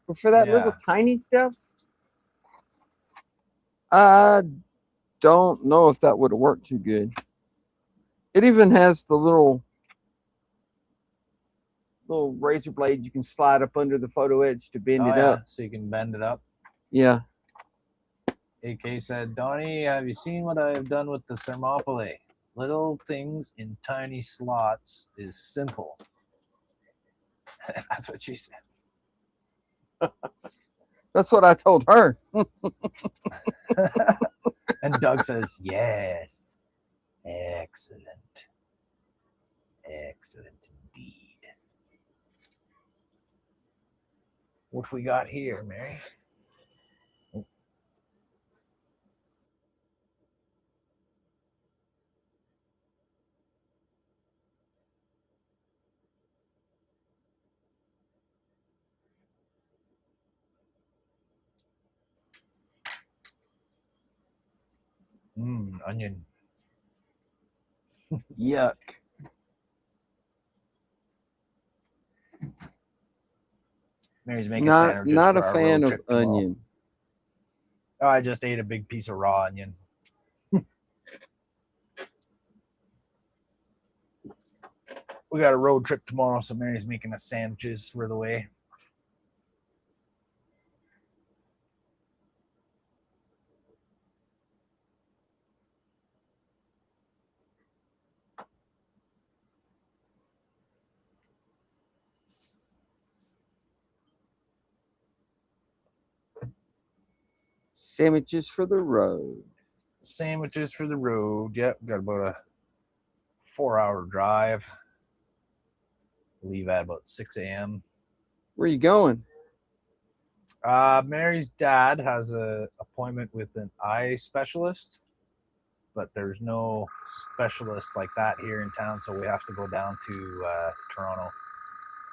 But for that little tiny stuff, I don't know if that would have worked too good. It even has the little razor blade you can slide up under the photo edge to bend it up. So you can bend it up. Yeah. AK said, Donnie, have you seen what I have done with the Thermopylae? Little things in tiny slots is simple. That's what she said. That's what I told her. And Doug says, yes. Excellent. Excellent indeed. What we got here, Mary? Onion. Yuck. Mary's making Not sandwiches not for a our fan road of trip tomorrow. onion. Oh, I just ate a big piece of raw onion. We got a road trip tomorrow, so Mary's making us sandwiches for the way. Sandwiches for the road. Sandwiches for the road. Yep, got about a 4-hour drive. Leave at about 6 a.m. Where you going? Mary's dad has an appointment with an eye specialist, but there's no specialist like that here in town, so we have to go down to Toronto.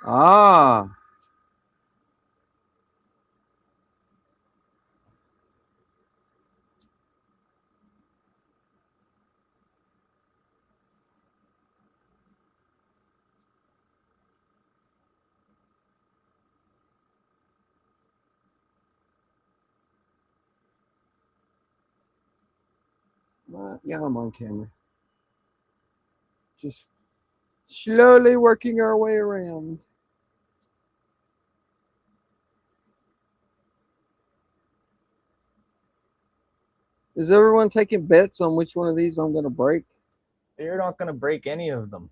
Ah. Yeah, I'm on camera. Just slowly working our way around. Is everyone taking bets on which one of these I'm going to break? You're not going to break any of them.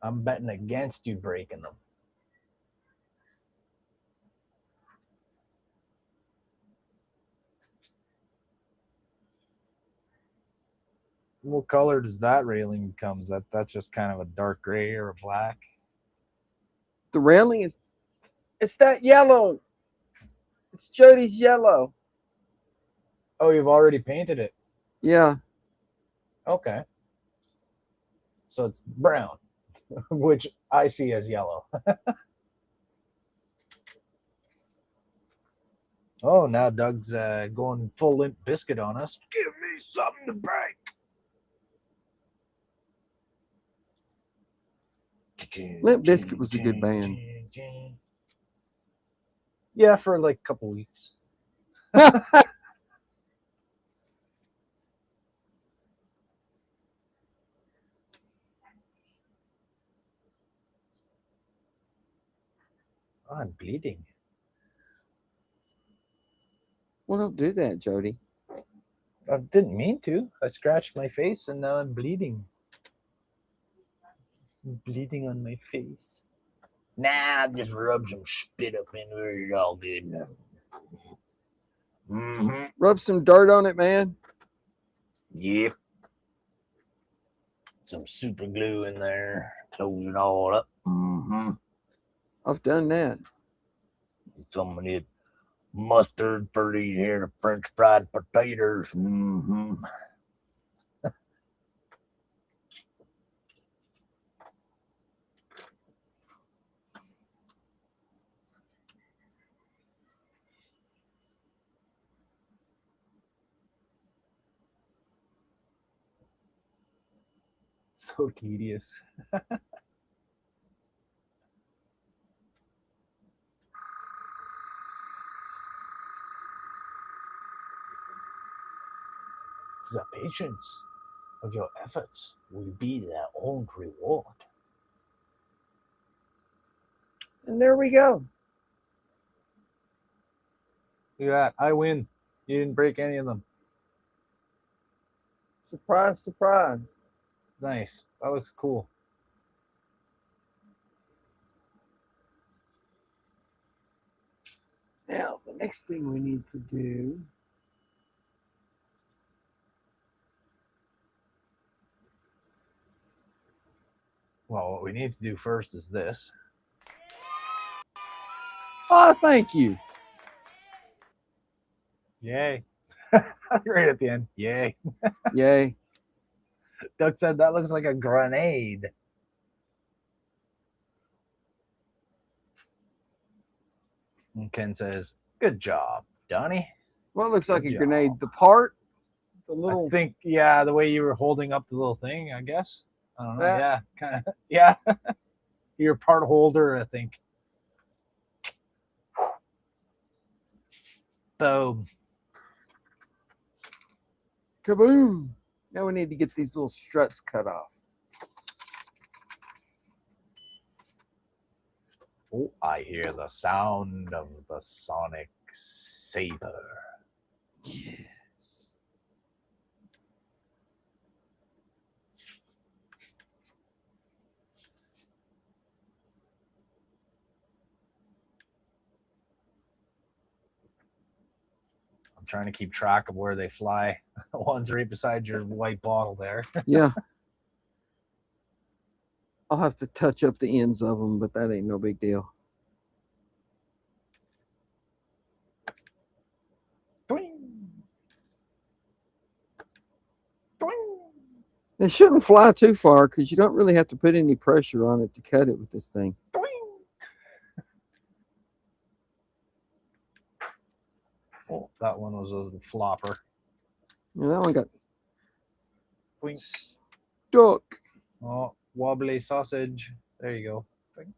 I'm betting against you breaking them. What color does that railing become? That's just kind of a dark gray or a black? The railing is, it's that yellow. It's Jody's yellow. Oh, you've already painted it. Yeah. Okay. So it's brown, which I see as yellow. Oh, now Doug's going full Limp Biscuit on us. Give me something to break. Limp Bizkit was a good band. Yeah, for like a couple weeks. Oh, I'm bleeding. Well, don't do that, Jody. I didn't mean to. I scratched my face and now I'm bleeding. I'm bleeding on my face. Nah, just rub some spit up in there. You're all good. Mm-hmm. Rub some dirt on it, man. Yep. Some super glue in there. Close it all up. Mm-hmm. I've done that. Some of it mustard for these here French fried potatoes. Mm-hmm. So tedious. The patience of your efforts will be their own reward. And there we go. Look at that. I win. You didn't break any of them. Surprise, surprise. Nice. That looks cool. Now, the next thing we need to do. Well, what we need to do first is this. Oh, thank you. Yay. Right at the end. Yay. Yay. Doug said that looks like a grenade. And Ken says, Good job, Donnie. Well, it looks like a Good grenade. job. The part, the I little. think, yeah, the way you were holding up the little thing, I guess. I don't know. That- Yeah, kind of. Yeah. You're a part holder, I think. Boom. Kaboom! Now we need to get these little struts cut off. Oh, I hear the sound of the sonic saber. Yes. I'm trying to keep track of where they fly. The one's right beside your white bottle there. Yeah. I'll have to touch up the ends of them, but that ain't no big deal. They shouldn't fly too far because you don't really have to put any pressure on it to cut it with this thing. Oh, that one was a flopper. Yeah, that one got Boink. stuck. Oh, wobbly sausage. There you go. Boink.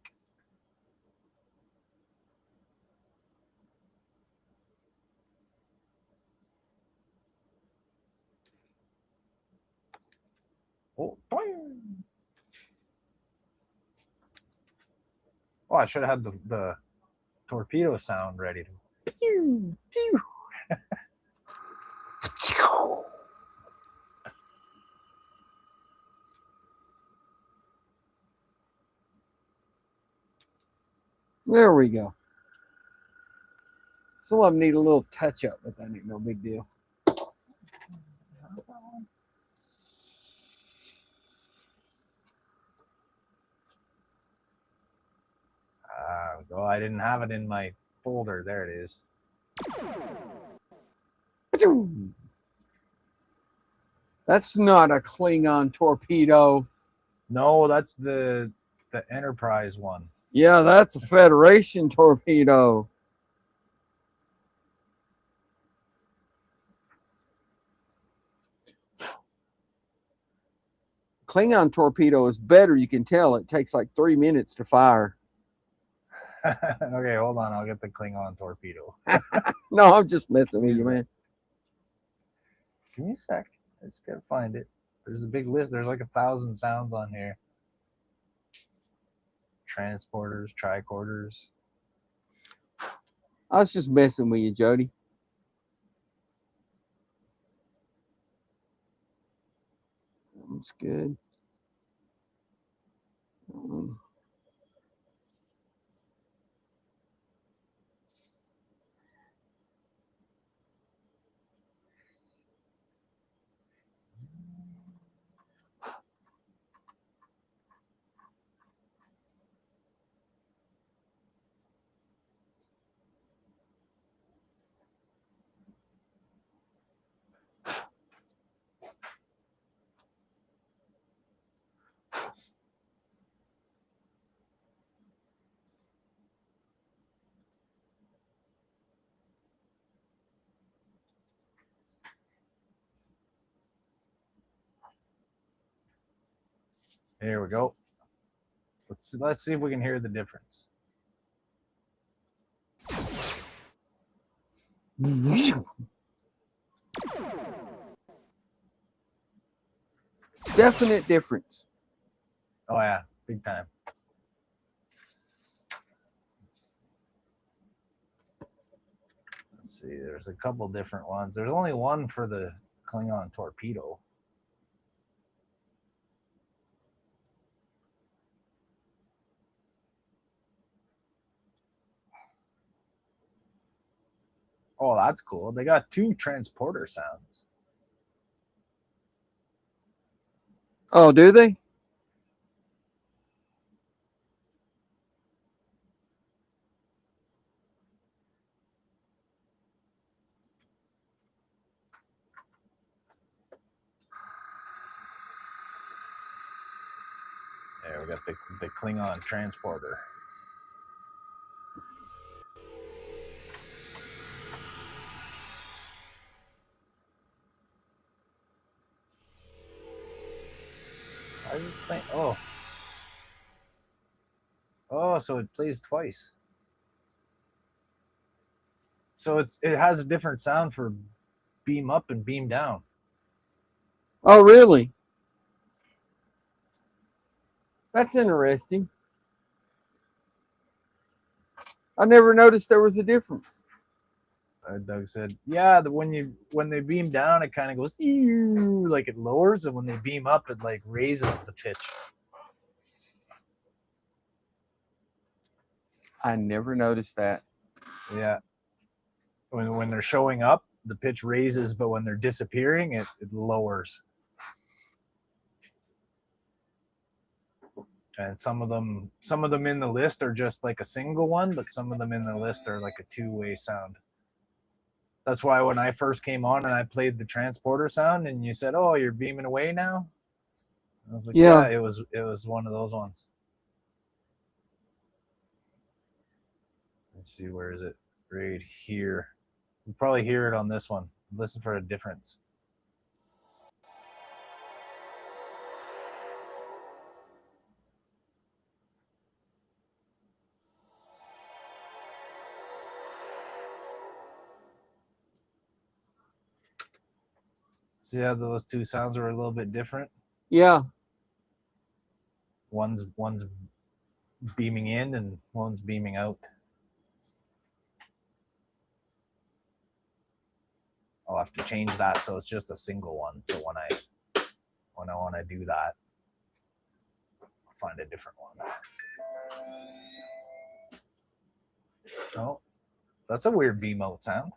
Oh, boing. Oh, I should have had the torpedo sound ready. There we go. Some of them need a little touch up, but that ain't no big deal. Oh, I didn't have it in my folder. There it is. That's not a Klingon torpedo. No, that's the Enterprise one. Yeah, that's a Federation torpedo. Klingon torpedo is better. You can tell it takes like 3 minutes to fire. Okay, hold on. I'll get the Klingon torpedo. No, I'm just messing with you, man. Give me a sec. I just gotta find it. There's a big list. There's like 1,000 sounds on here. Transporters, tricorders. I was just messing with you, Jody. That's good. Here we go. Let's see if we can hear the difference. Definite difference. Oh yeah, big time. Let's see. There's a couple different ones. There's only one for the Klingon torpedo. Oh, that's cool. They got 2 transporter sounds. Oh, do they? There we got the Klingon transporter. Oh. Oh, so it plays twice. So it has a different sound for beam up and beam down. Oh, really? That's interesting. I never noticed there was a difference. Doug said, "Yeah, when they beam down, it kind of goes like it lowers, and when they beam up, it like raises the pitch." I never noticed that. Yeah, when they're showing up, the pitch raises, but when they're disappearing, it lowers. And some of them in the list are just like a single one, but some of them in the list are like a two-way sound. That's why when I first came on and I played the transporter sound, and you said, "Oh, you're beaming away now," I was like, Yeah. "Yeah, it was one of those ones." Let's see, where is it? Right here. You probably hear it on this one. Listen for a difference. See how those two sounds are a little bit different? Yeah. One's beaming in and one's beaming out. I'll have to change that so it's just a single one. So when I want to do that, I'll find a different one. Oh, that's a weird beam out sound.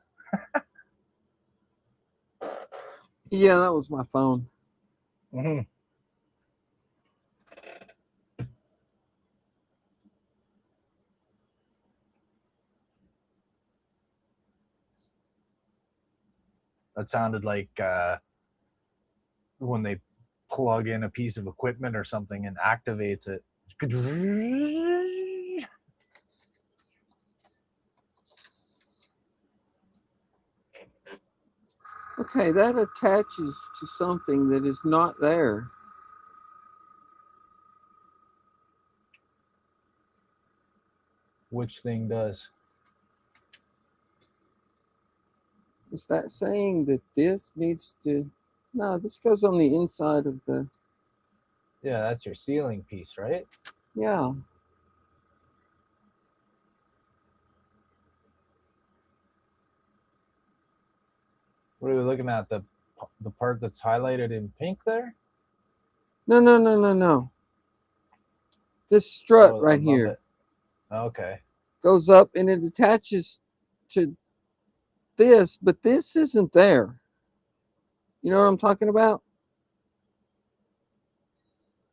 Yeah, that was my phone. Mm-hmm. That sounded like when they plug in a piece of equipment or something and activates it. Okay, that attaches to something that is not there. Which thing does? Is that saying that this needs to... No, this goes on the inside of the... Yeah, that's your ceiling piece, right? Yeah. What are we looking at? The part that's highlighted in pink there? No. This strut right here It. Okay. goes up and it attaches to this, but this isn't there. You know what I'm talking about?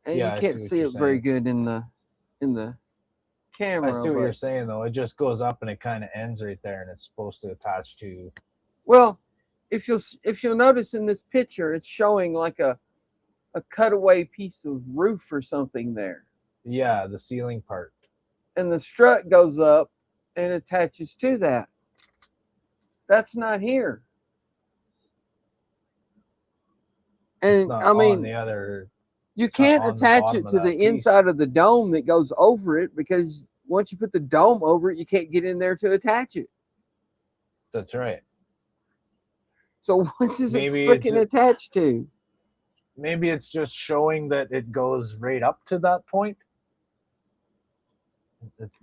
And Yeah, you can't see it very good in the camera. I see what you're saying, though. It just goes up and it kind of ends right there, and it's supposed to attach to... Well, if you'll notice in this picture, it's showing like a cutaway piece of roof or something there. Yeah, the ceiling part. And the strut goes up and attaches to that. That's not here. And it's not I mean, on the other... You can't attach it to the inside of the dome that goes over it, because once you put the dome over it, you can't get in there to attach it. That's right. So what does it freaking attach to? Maybe it's just showing that it goes right up to that point.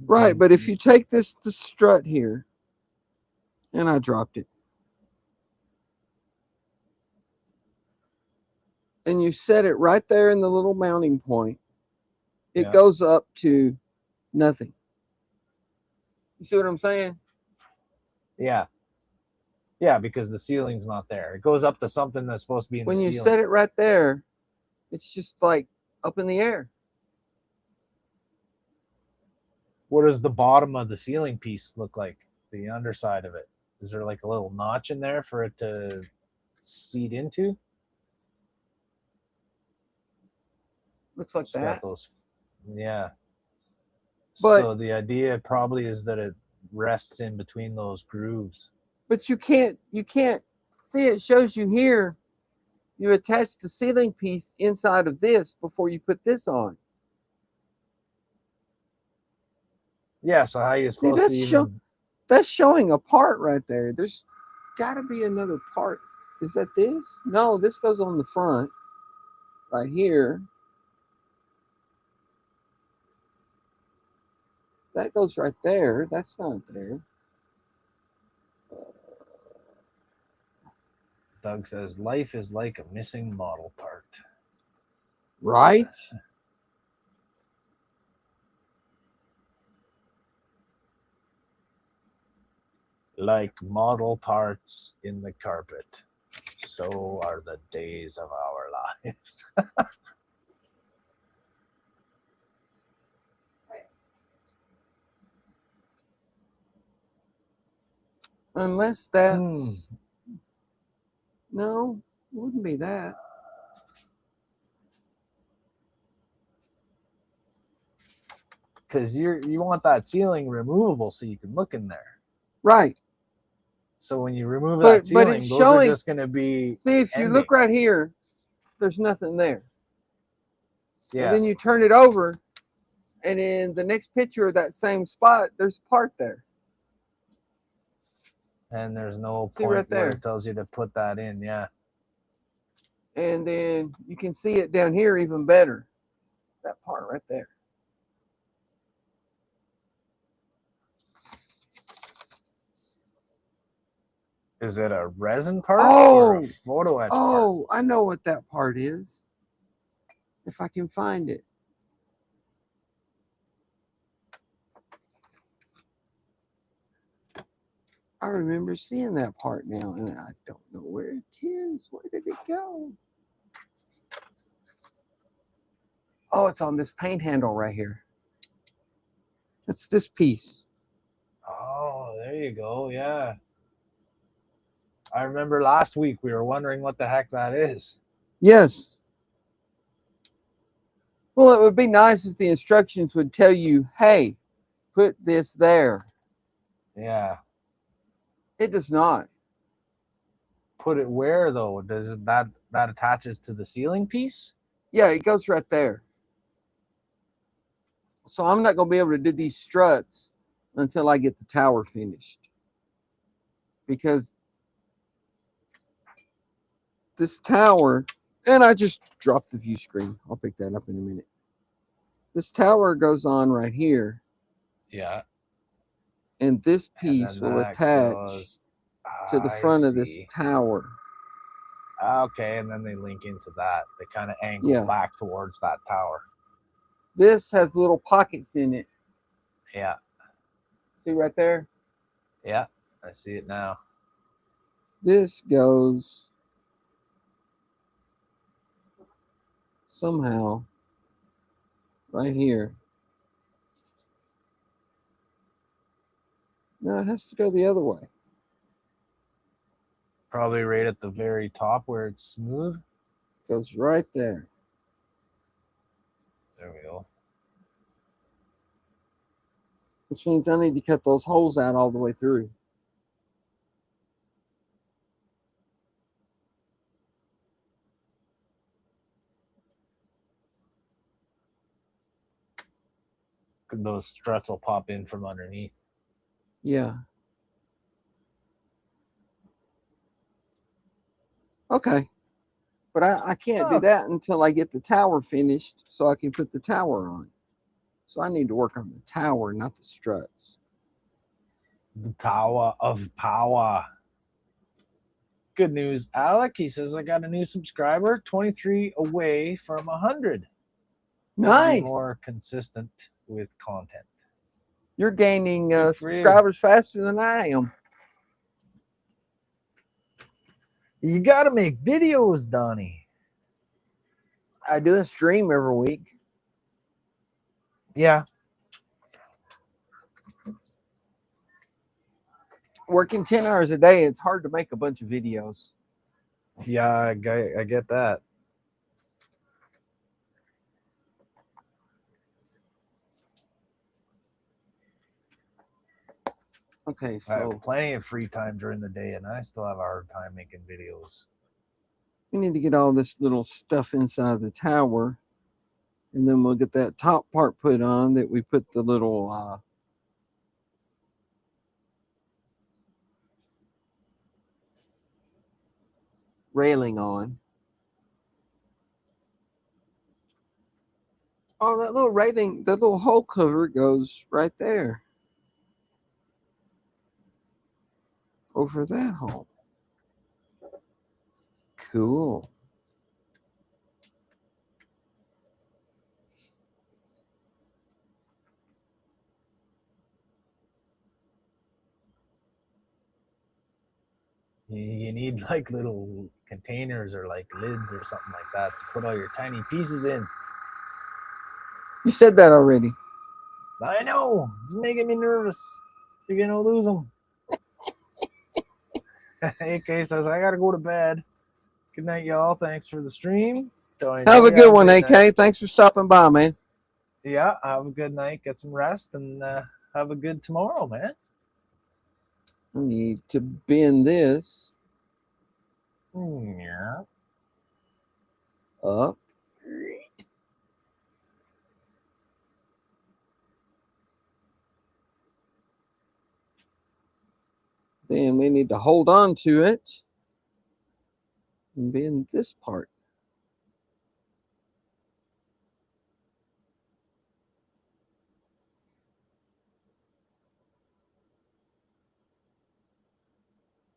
Right, but if you take the strut here, and I dropped it, and you set it right there in the little mounting point, it goes up to nothing. You see what I'm saying? Yeah. Yeah, because the ceiling's not there. It goes up to something that's supposed to be in the ceiling. When you set it right there, it's just like up in the air. What does the bottom of the ceiling piece look like? The underside of it? Is there like a little notch in there for it to seat into? Looks like that. Got those, yeah. But, so the idea probably is that it rests in between those grooves. But you can't see, it shows you here you attach the ceiling piece inside of this before you put this on. Yeah, so how are you See, supposed to even... that's showing a part right there. There's got to be another part. Is that this? No, this goes on the front right here. That goes right there. That's not there. Doug says, life is like a missing model part. Right? Like model parts in the carpet, so are the days of our lives. Unless that's... No, it wouldn't be that. Because you want that ceiling removable so you can look in there. Right. So when you remove that ceiling, it's those showing, are just going to be... See, if you look right here, there's nothing there. Yeah. And then you turn it over, and in the next picture of that same spot, there's a part there. And there's no See point right where there. it tells you to put that in, yeah. And then you can see it down here even better. That part right there. Is it a resin part or a photo etch part? Oh, I know what that part is. If I can find it. I remember seeing that part now, and I don't know where it is. Where did it go? Oh, it's on this paint handle right here. It's this piece. Oh, there you go, yeah. I remember last week we were wondering what the heck that is. Yes. Well, it would be nice if the instructions would tell you, hey, put this there. Yeah. It does not. Put it where, though? Does it, that attaches to the ceiling piece? Yeah, it goes right there. So I'm not going to be able to do these struts until I get the tower finished. Because this tower, and I just dropped the view screen. I'll pick that up in a minute. This tower goes on right here. Yeah. And this piece will attach to the front of this tower. Okay, and then they link into that. They kind of angle back towards that tower. This has little pockets in it. Yeah. See right there? Yeah, I see it now. This goes somehow right here. No, it has to go the other way. Probably right at the very top where it's smooth. Goes right there. There we go. Which means I need to cut those holes out all the way through. Those struts will pop in from underneath. Yeah. Okay. But I can't do that until I get the tower finished so I can put the tower on. So I need to work on the tower, not the struts. The Tower of Power. Good news, Alec. He says, I got a new subscriber, 23 away from 100. Nice. Be more consistent with content. You're gaining subscribers faster than I am. You got to make videos, Donnie. I do a stream every week. Yeah. Working 10 hours a day, it's hard to make a bunch of videos. Yeah, I get that. Okay, so I have plenty of free time during the day, and I still have a hard time making videos. We need to get all this little stuff inside the tower, and then we'll get that top part put on that we put the little railing on. Oh, that little railing, that little hole cover goes right there. Over that hole. Cool. You need like little containers or like lids or something like that to put all your tiny pieces in. You said that already. I know. It's making me nervous. You're going to lose them. AK says, I got to go to bed. Good night, y'all. Thanks for the stream. Have a good one, AK. Thanks for stopping by, man. Yeah, have a good night. Get some rest and have a good tomorrow, man. I need to bend this Yeah. up. Then we need to hold on to it and bend this part.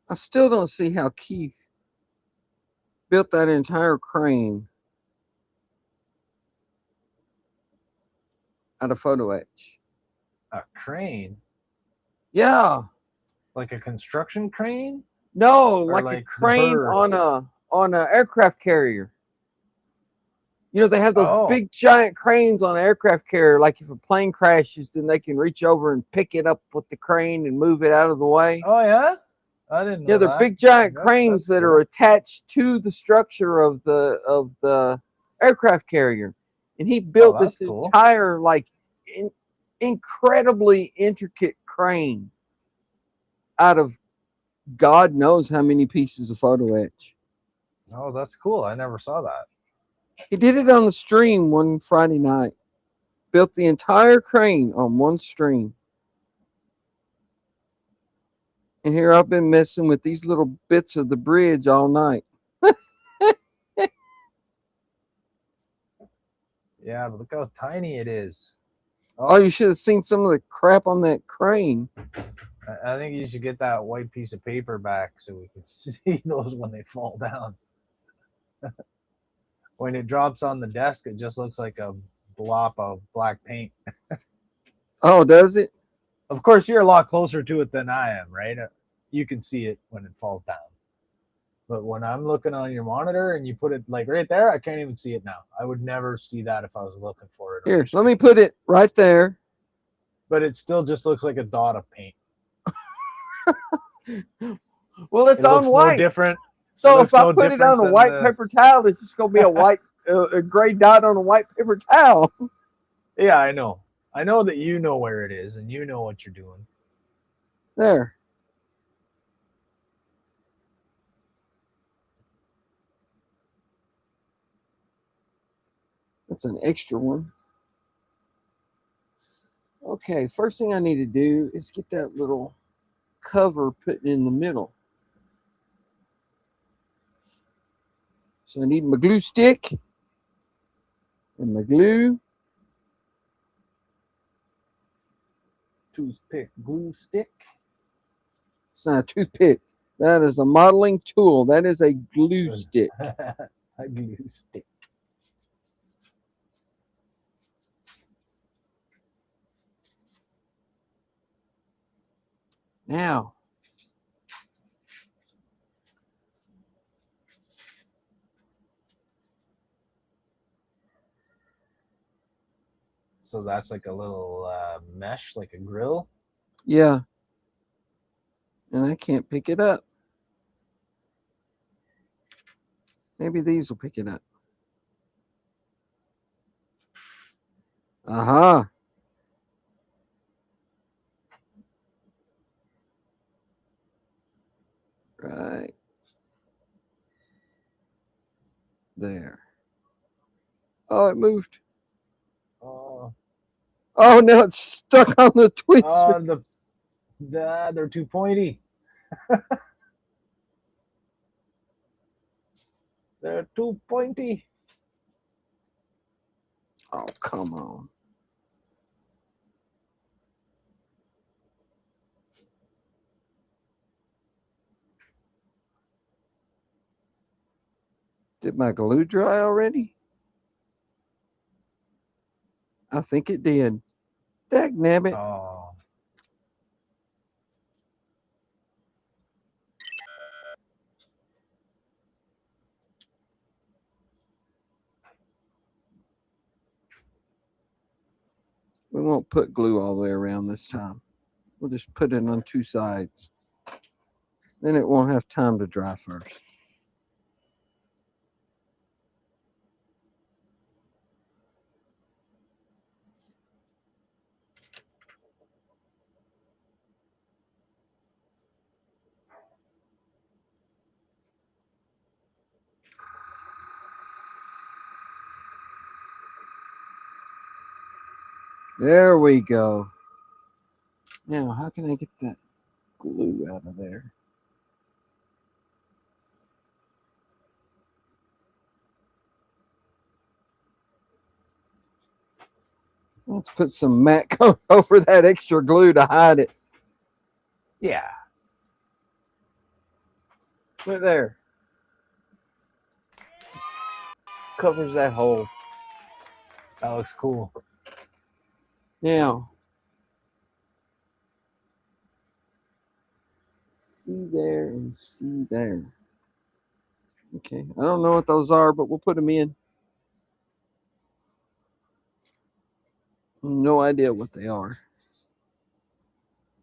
I still don't see how Keith built that entire crane out of photo etch. A crane? Yeah. Like a construction crane? No, Or like a crane bird? on a aircraft carrier. You know, they have those Oh. big giant cranes on an aircraft carrier. Like if a plane crashes, then they can reach over and pick it up with the crane and move it out of the way. Oh, yeah? I didn't know Yeah, they're that. big giant That's cranes that cool. are attached to the structure of the aircraft carrier. And he built that's this cool. entire like incredibly intricate crane out of God knows how many pieces of photo etch. Oh, that's cool. I never saw that. He did it on the stream one Friday night. Built the entire crane on one stream. And here I've been messing with these little bits of the bridge all night. Yeah, but look how tiny it is. Oh, you should have seen some of the crap on that crane. I think you should get that white piece of paper back so we can see those when they fall down. When it drops on the desk, it just looks like a blob of black paint. Oh, does it? Of course, you're a lot closer to it than I am, right? You can see it when it falls down. But when I'm looking on your monitor and you put it like right there, I can't even see it now. I would never see that if I was looking for it. Here, let me put it right there. But it still just looks like a dot of paint. Well, it's on white. No different. So if I put it on a white paper towel, it's just going to be a white, a gray dot on a white paper towel. Yeah, I know. I know that you know where it is and you know what you're doing. There. That's an extra one. Okay, first thing I need to do is get that little cover put in the middle. So I need my glue stick and my glue. Toothpick glue stick. It's not a toothpick. That is a modeling tool. That is a glue stick. A glue stick. Now, so that's like a little mesh, like a grill? Yeah. And I can't pick it up. Maybe these will pick it up. Aha. Right. There. Oh, it moved. Oh, Oh, now it's stuck on the tweezers. they're too pointy. They're too pointy. Oh, come on. Did my glue dry already? I think it did. Dagnabbit. Oh. We won't put glue all the way around this time. We'll just put it on two sides. Then it won't have time to dry first. There we go. Now, how can I get that glue out of there? Let's put some matte coat over that extra glue to hide it. Yeah. Right there. Covers that hole. That looks cool. Now, see there and see there. Okay, I don't know what those are, but we'll put them in. No idea what they are.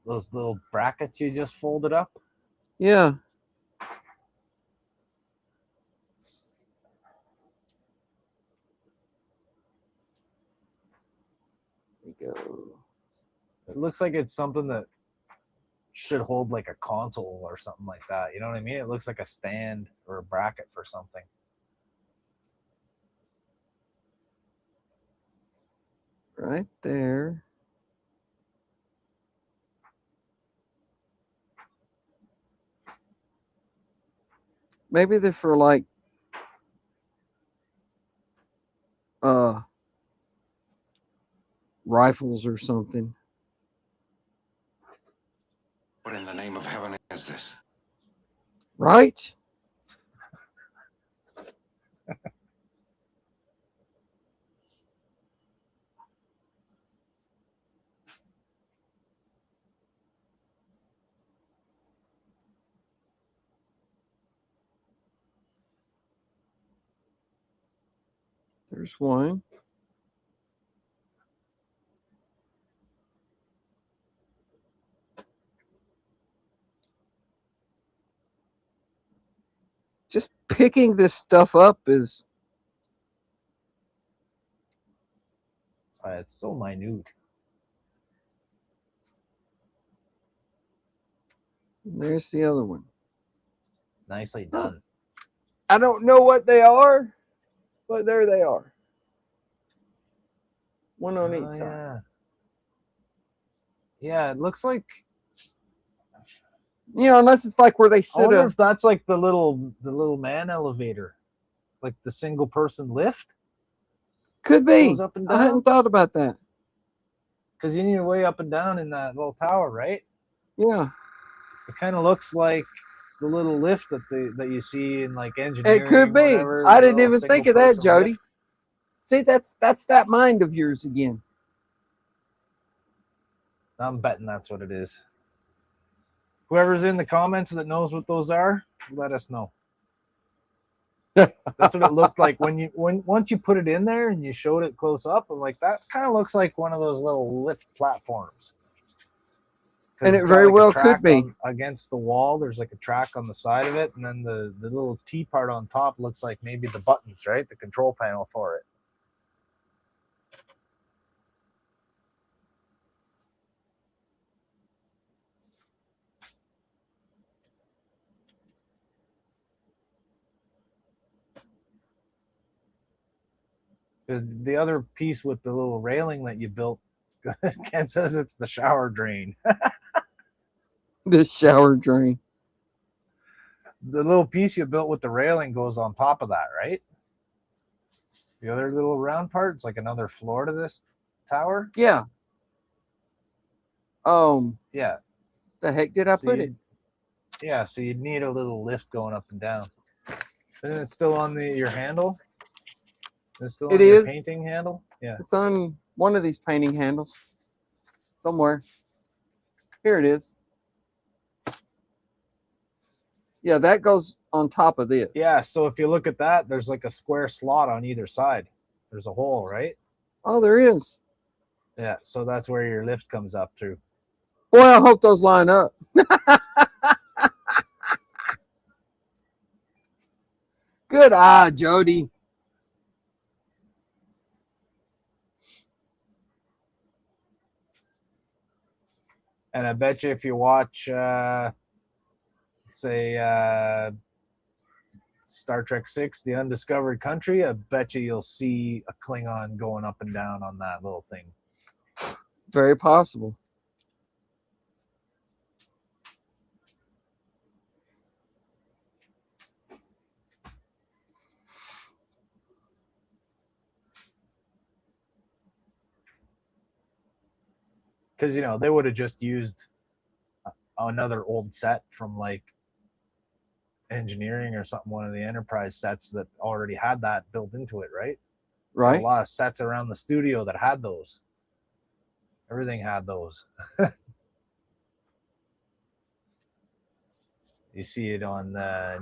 Those little brackets you just folded up. Yeah. There we go. It looks like it's something that should hold like a console or something like that. You know what I mean? It looks like a stand or a bracket for something. Right there. Maybe they're for like rifles or something. What in the name of heaven is this? Right? There's one. Just picking this stuff up is It's so minute. there's the other one. Nicely done. I don't know what they are, but there they are. One on each side. Yeah. Yeah, it looks like. You know, unless it's like where they I sit wonder up. if that's like the little man elevator, like the single person lift. Could be. Goes up and I hadn't down. thought about that. Because you need to way up and down in that little tower, right? Yeah. It kind of looks like the little lift that you see in like engineering. It could or be. whatever, I the didn't little even think of that, single-person Jody. lift. See, that's that mind of yours again. I'm betting that's what it is. Whoever's in the comments that knows what those are, let us know. That's what it looked like once you put it in there and you showed it close up. I'm like, that kind of looks like one of those little lift platforms. And it very well could be. Against the wall, there's like a track on the side of it, and then the little T part on top looks like maybe the buttons, right? The control panel for it. Because the other piece with the little railing that you built, Ken says it's the shower drain. The shower drain. The little piece you built with the railing goes on top of that, right? The other little round part, it's like another floor to this tower. Yeah. Yeah. The heck did I put it? Yeah, so you'd need a little lift going up and down. And it's still on your handle? It's still on your painting handle? Yeah. It's on one of these painting handles. Somewhere. Here it is. Yeah, that goes on top of this. Yeah, so if you look at that, there's like a square slot on either side. There's a hole, right? Oh, there is. Yeah, so that's where your lift comes up through. Boy, I hope those line up. Good eye, Jody. And I bet you if you watch, say, Star Trek 6, The Undiscovered Country, I bet you'll see a Klingon going up and down on that little thing. Very possible. Because, they would have just used another old set from like engineering or something, one of the Enterprise sets that already had that built into it, right? Right. A lot of sets around the studio that had those. Everything had those. You see it on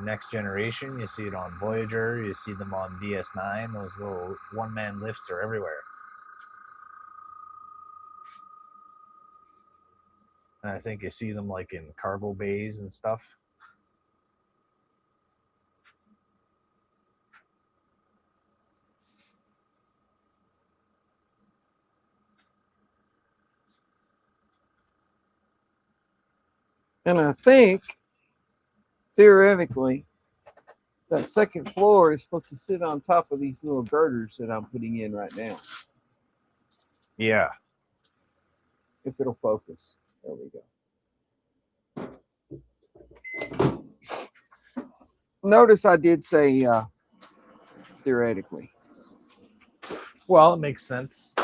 Next Generation. You see it on Voyager. You see them on DS9. Those little one-man lifts are everywhere. And I think you see them like in cargo bays and stuff. And I think, theoretically, that second floor is supposed to sit on top of these little girders that I'm putting in right now. Yeah. If it'll focus. There we go. Notice I did say theoretically. Well, it makes sense.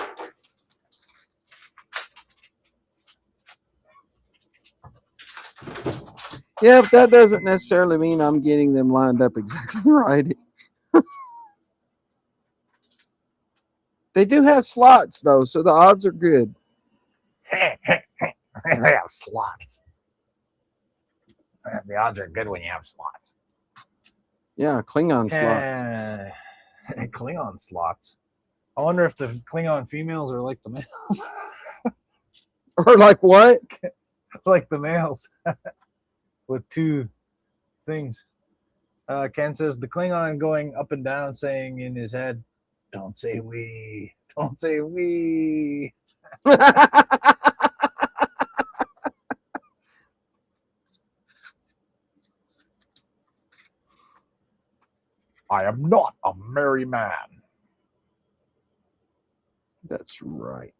Yeah, but that doesn't necessarily mean I'm getting them lined up exactly right. They do have slots, though, so the odds are good. They have slots. The odds are good when you have slots. Yeah, Klingon slots. Klingon slots. I wonder if the Klingon females are like the males. Or like what? Like the males. With two things. Ken says the Klingon going up and down saying in his head, "Don't say we. Don't say we." I am not a merry man. That's right.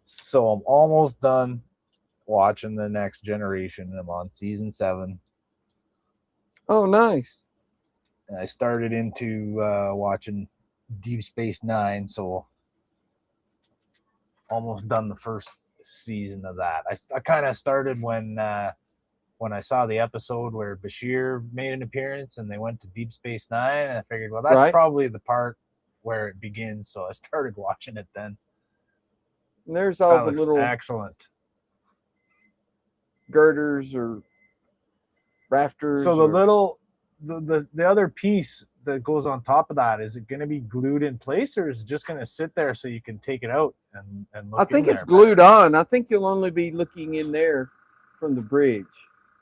So I'm almost done watching The Next Generation. I'm on season 7. Oh, nice. And I started into watching Deep Space Nine, so almost done the first season of that. I kind of started when I saw the episode where Bashir made an appearance and they went to Deep Space Nine, and I figured, well, that's probably the part where it begins. So I started watching it then. And there's all the little excellent girders or rafters. So the other piece that goes on top of that, is it going to be glued in place, or is it just going to sit there so you can take it out and look? I think it's glued on. I think you'll only be looking in there from the bridge.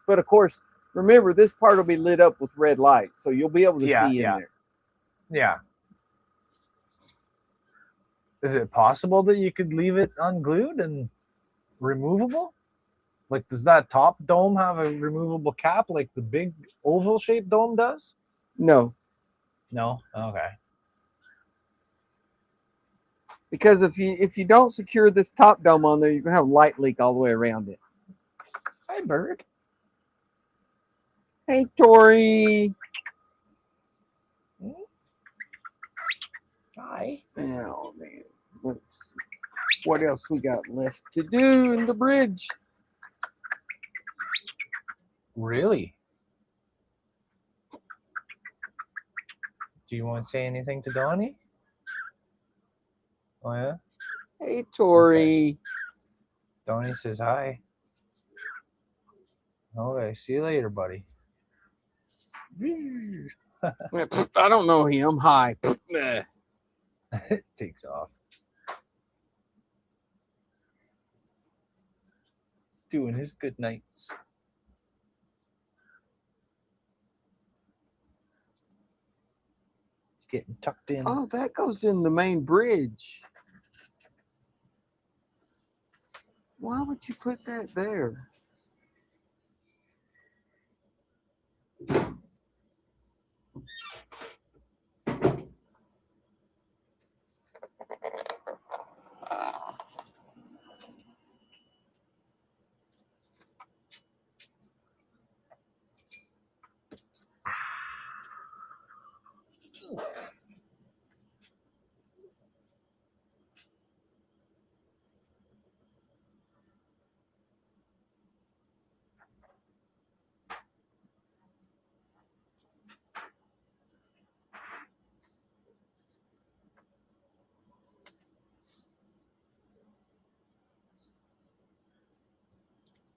But of course, remember, this part will be lit up with red light, so you'll be able to see in there. Yeah. Is it possible that you could leave it unglued and removable? Like, does that top dome have a removable cap like the big oval-shaped dome does? No. No? Okay. Because if you don't secure this top dome on there, you're gonna have a light leak all the way around it. Hey, bird. Hey, Tori. Hi. Oh man, let's see. What else we got left to do in the bridge? Really? Do you want to say anything to Donnie? Oh, yeah? Hey, Tori. Donnie says hi. Okay, see you later, buddy. I don't know him. Hi. Takes off. He's doing his good nights. It's getting tucked in. Oh, that goes in the main bridge. Why would you put that there?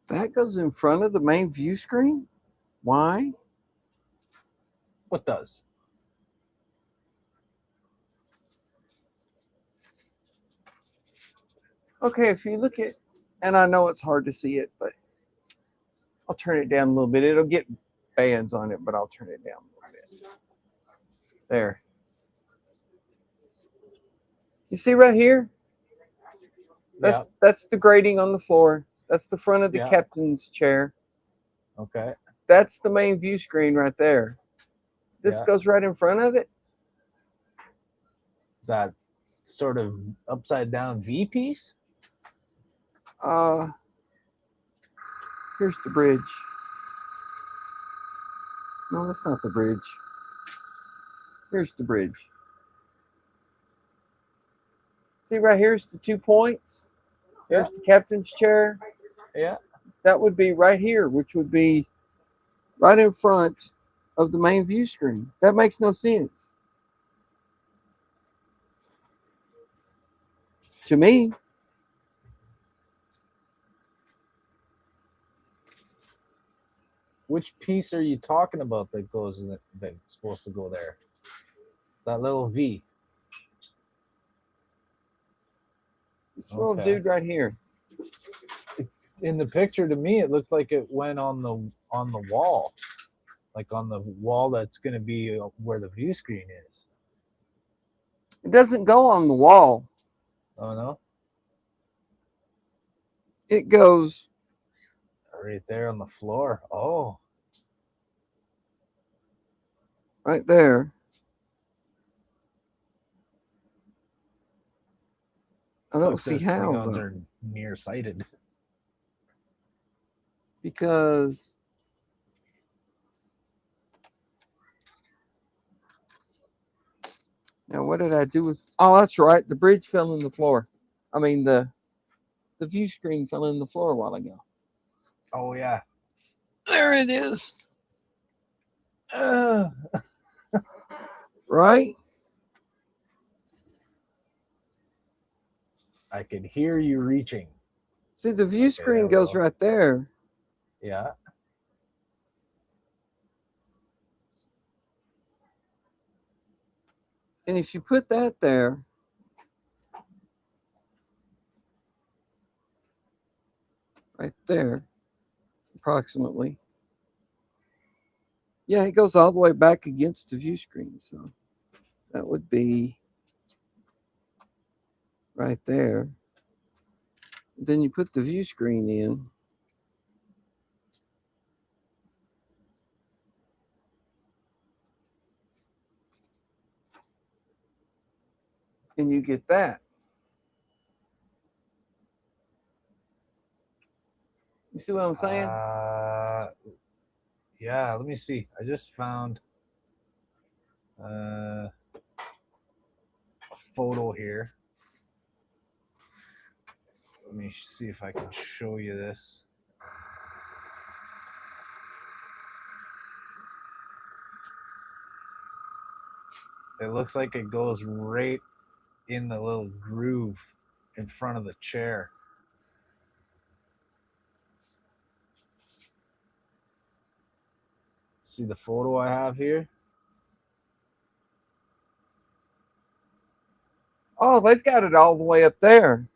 That goes in front of the main view screen? Why? What does? Okay, if you look at, and I know it's hard to see it, but I'll turn it down a little bit. It'll get bands on it, but I'll turn it down a little bit. There. You see right here? That's the grating on the floor. That's the front of the captain's chair. Okay. That's the main view screen right there. This goes right in front of it. That sort of upside down V piece? Here's the bridge. No, that's not the bridge. Here's the bridge. See right here's the 2 points. There's the captain's chair. Yeah. That would be right here, which would be right in front of the main view screen. That makes no sense to me. Which piece are you talking about that goes that's supposed to go there? That little V. This little dude right here. In the picture, to me, it looked like it went on the wall, like on the wall that's going to be where the view screen is. It doesn't go on the wall. Oh no! It goes right there on the floor. Oh, right there. I don't see how. Klingons are nearsighted. Because now what did I do with? Oh, that's right. The bridge fell in the floor. I mean the view screen fell in the floor a while ago. Oh yeah. There it is. Right? I could hear you reaching. See, the view screen goes right there. Yeah. And if you put that there, right there, approximately. Yeah, it goes all the way back against the view screen. So that would be right there. Then you put the view screen in. and you get that. You see what I'm saying? Yeah, let me see. I just found a photo here. Let me see if I can show you this. It looks like it goes right in the little groove in front of the chair. See the photo I have here? Oh, they've got it all the way up there.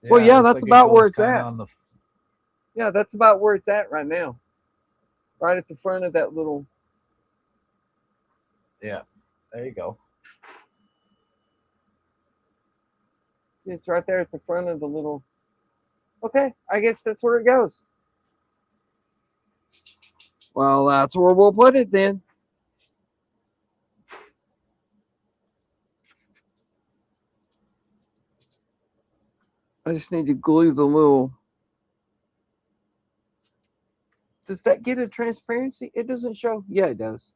Well, it yeah, looks that's like it about where goes it's kinda at. on the Yeah, that's about where it's at right now. Right at the front of that little. Yeah, there you go. See, it's right there at the front of the little. Okay, I guess that's where it goes. Well, that's where we'll put it then. I just need to glue the little. Does that get a transparency? It doesn't show. Yeah, it does.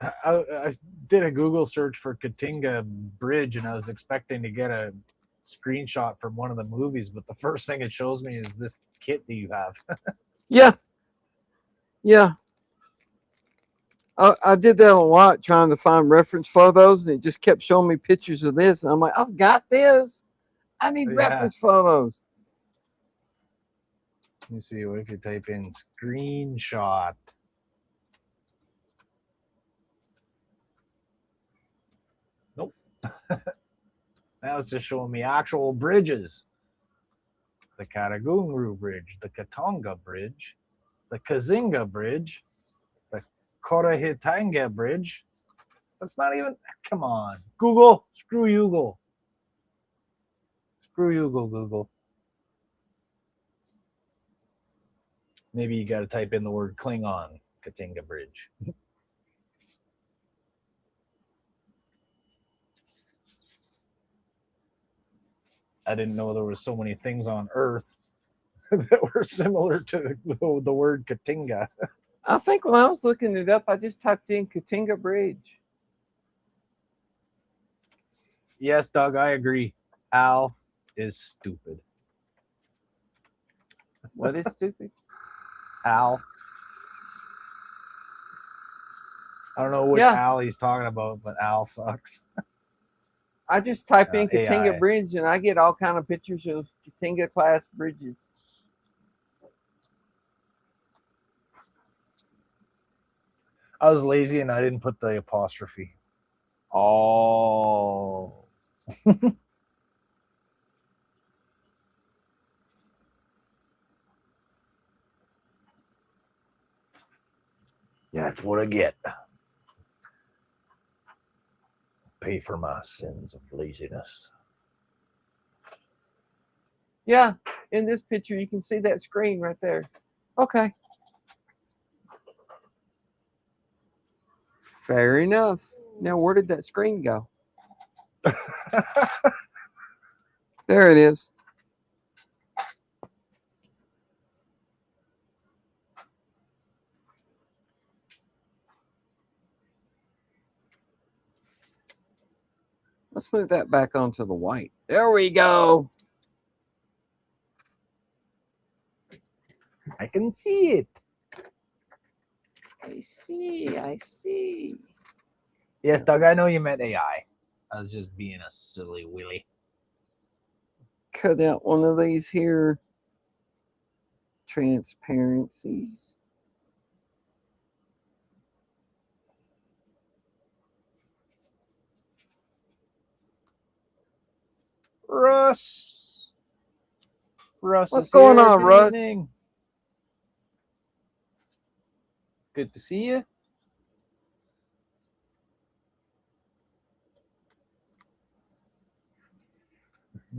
I did a Google search for Katinga Bridge and I was expecting to get a screenshot from one of the movies, but the first thing it shows me is this kit that you have. Yeah. Yeah. I did that a lot trying to find reference photos, and it just kept showing me pictures of this. And I'm like, I've got this. I need Yeah. reference photos. Let me see. What if you type in screenshot? Nope. Now it's just showing me actual bridges. The Katagungru Bridge, the Katonga Bridge, the Kazinga Bridge, the Korahitanga Bridge. That's not even. Come on, Google. Screw you, Google. Screw you, Google. Maybe you got to type in the word Klingon, Katinga Bridge. I didn't know there was so many things on Earth that were similar to the word Katinga. I think when I was looking it up, I just typed in Katinga Bridge. Yes, Doug, I agree. Al is stupid. What is stupid? Al. I don't know which Al he's talking about, but Al sucks. I just type in Katinga AI. Bridge and I get all kind of pictures of Katinga class bridges. I was lazy and I didn't put the apostrophe. Oh. That's what I get. Pay for my sins of laziness. Yeah, in this picture, you can see that screen right there. Okay. Fair enough. Now, where did that screen go? There it is. Let's move that back onto the white. There we go. I can see it. I see. I see. Yes, Doug, I know you meant AI. I was just being a silly willy. Cut out one of these here transparencies. Russ. Russ What's is going here. on, Good Russ? evening. Good to see you.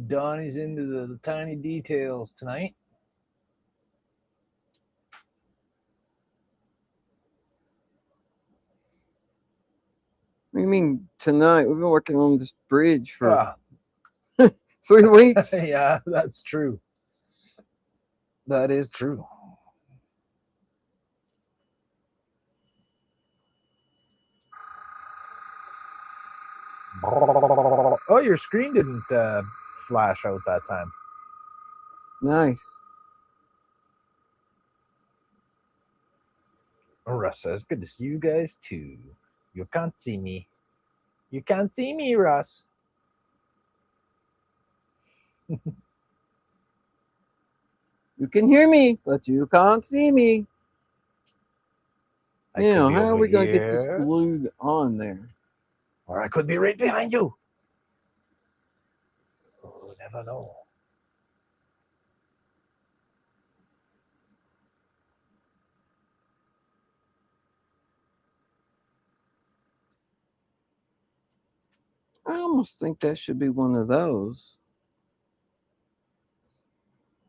Donnie's into the tiny details tonight. What do you mean tonight? We've been working on this bridge for Ah, 3 weeks. yeah, that's true. That is true. Oh, your screen didn't flash out that time. Nice. Russ says, good to see you guys too. You can't see me. You can't see me, Russ. You can hear me, but you can't see me. I could Now, be how are over we going to get this here, glued on there? or I could be right behind you. Oh, never know. I almost think that should be one of those.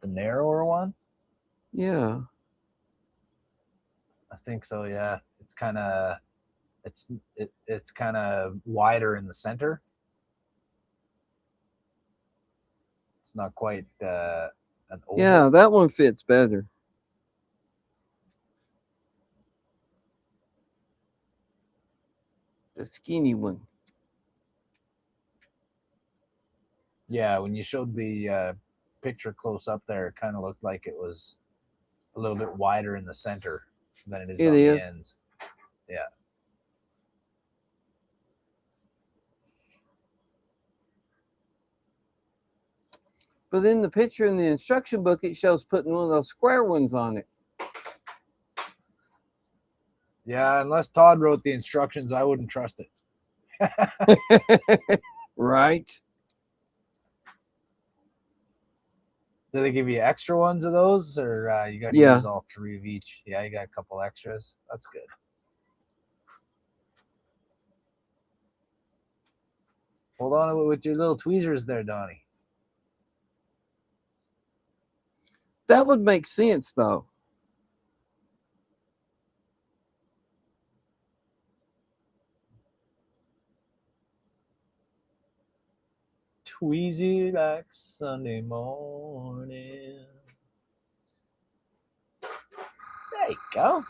The narrower one? Yeah. I think so. Yeah, it's kind of it's kind of wider in the center. It's not quite an oval. Yeah, that one fits better. The skinny one. Yeah, when you showed the picture close up there, it kind of looked like it was a little bit wider in the center than it is It on is. the ends. Yeah. But in the picture in the instruction book, it shows putting one of those square ones on it. Yeah, unless Todd wrote the instructions, I wouldn't trust it. Right? Do they give you extra ones of those, or you got to Yeah. use all 3 of each? Yeah, you got a couple extras. That's good. Hold on with your little tweezers there, Donnie. That would make sense, though. Tweezy like Sunday morning. There you go.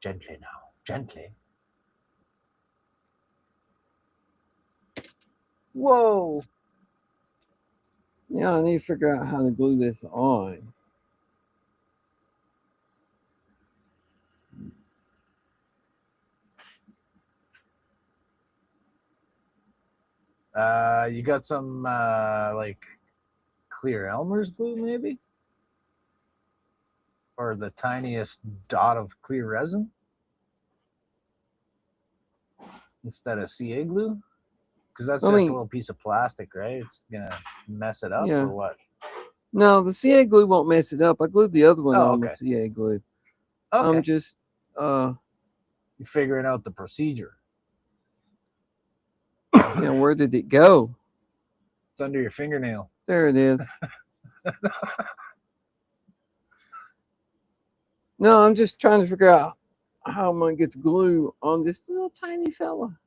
Gently now, gently. Whoa. Yeah, I need to figure out how to glue this on. You got some like clear Elmer's glue, maybe? Or the tiniest dot of clear resin instead of CA glue? Because that's just a little piece of plastic, right? It's gonna mess it up, Yeah. or what? No, the CA glue won't mess it up. I glued the other one Oh, on okay. with CA glue. Okay. I'm just You're figuring out the procedure. now where did it go? It's under your fingernail. There it is. No, I'm just trying to figure out how I'm gonna get the glue on this little tiny fella.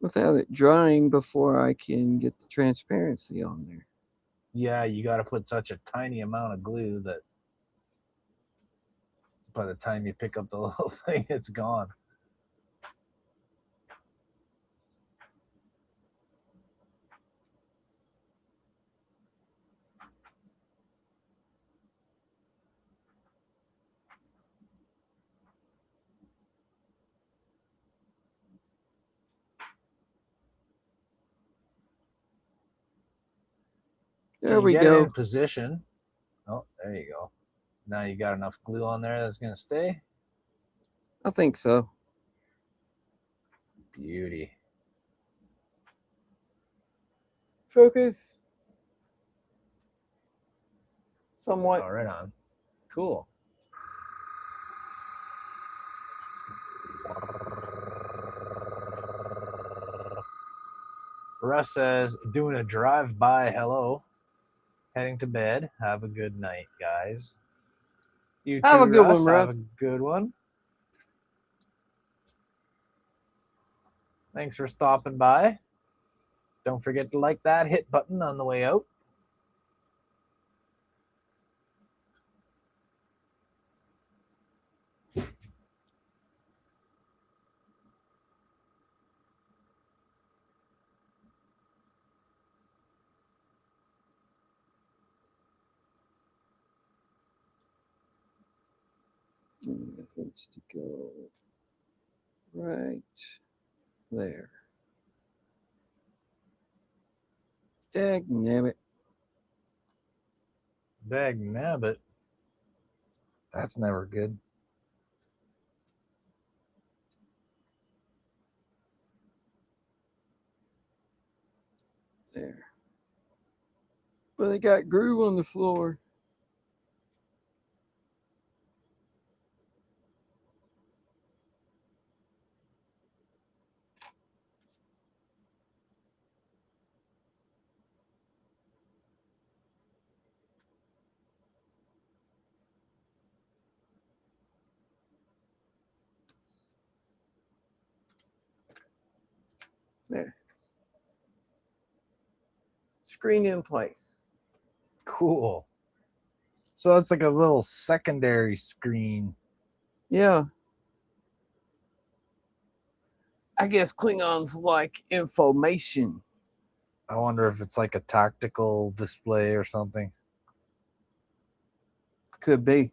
Without it drying before I can get the transparency on there. Yeah, you got to put such a tiny amount of glue that by the time you pick up the little thing, it's gone. There we get it go. in position. Oh, there you go. Now you got enough glue on there that's going to stay. I think so. Beauty. Focus. Somewhat. Oh, right on. Cool. Russ says, doing a drive-by hello. Heading to bed. Have a good night, guys. You too, Have a good Russ. one, Have Russ. a good one. Thanks for stopping by. Don't forget to like that hit button on the way out. That needs to go right there. Dagnabbit. Dagnabbit. That's never good. There. But they got groove on the floor. There. Screen in place. Cool. So it's like a little secondary screen. Yeah. I guess Klingons like information. I wonder if it's like a tactical display or something. Could be.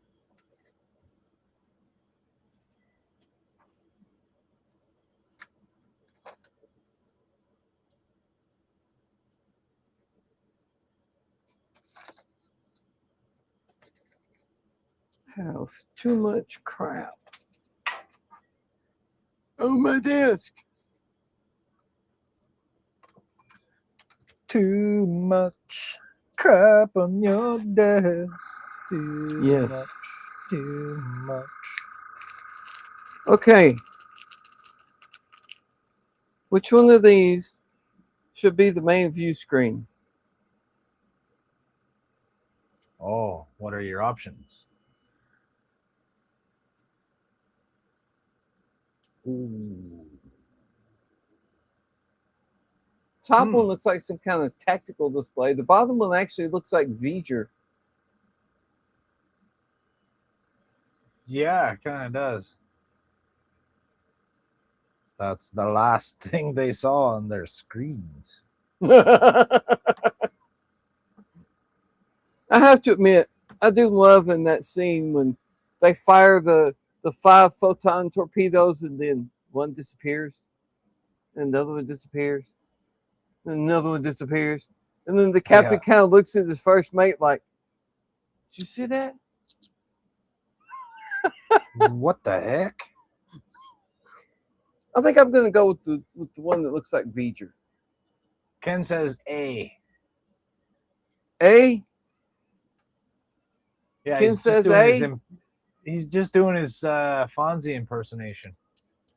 Have too much crap on my desk. Too much crap on your desk. Too Yes. much. Too much. Okay. Which one of these should be the main view screen? Oh, what are your options? Ooh. Top one looks like some kind of tactical display. The bottom one actually looks like V'ger. Yeah, it kind of does. That's the last thing they saw on their screens. I have to admit, I do love in that scene when they fire the 5 photon torpedoes and then one disappears and the other one disappears and another one disappears. And then the captain kind of looks at his first mate like, did you see that? What the heck? I think I'm going to go with the one that looks like V'ger. Ken says A. A? Yeah, Ken says A? He's just doing his Fonzie impersonation.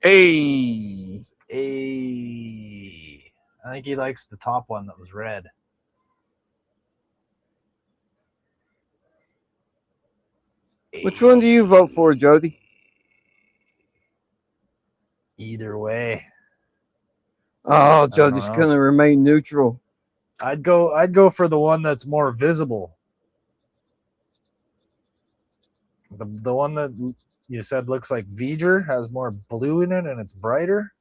A. A. I think he likes the top one that was red. Which one do you vote for, Jody? Either way. Oh, Jody's going to remain neutral. I'd go for the one that's more visible. The one that you said looks like V'ger has more blue in it and it's brighter.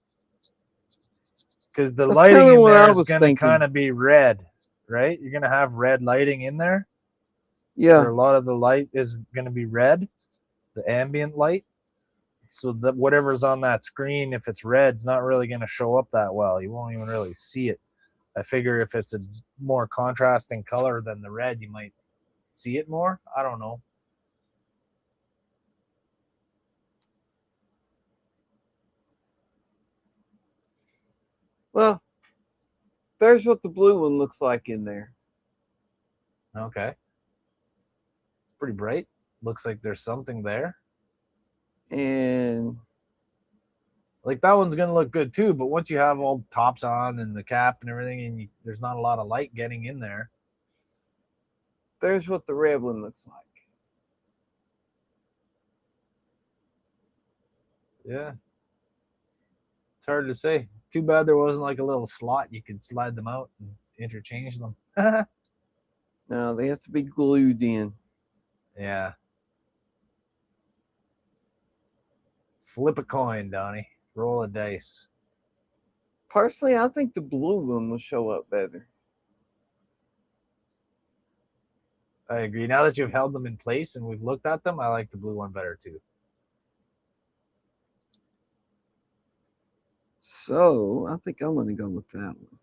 Because the lighting in there is going to kind of be red, right? You're going to have red lighting in there. Yeah. A lot of the light is going to be red, the ambient light. So that whatever's on that screen, if it's red, it's not really going to show up that well. You won't even really see it. I figure if it's a more contrasting color than the red, you might see it more. I don't know. Well, there's what the blue one looks like in there. Okay. Pretty bright. Looks like there's something there. And Like that one's gonna look good too, but once you have all the tops on and the cap and everything, and there's not a lot of light getting in there. there's what the red one looks like. Yeah. It's hard to say. Too bad there wasn't like a little slot you could slide them out and interchange them. No, they have to be glued in. Yeah. Flip a coin, Donnie. Roll a dice. Personally, I think the blue one will show up better. I agree. Now that you've held them in place and we've looked at them, I like the blue one better too. So I think I'm going to go with that one.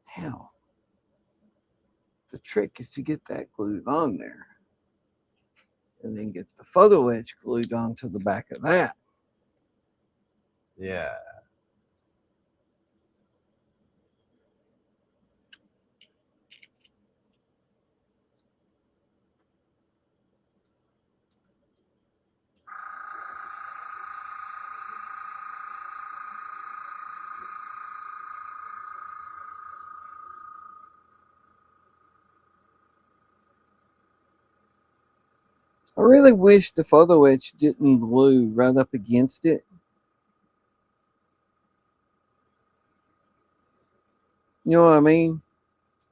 Hell, the trick is to get that glued on there and then get the photo etch glued onto the back of that. Yeah. I really wish the photo etch didn't glue right up against it. You know what I mean?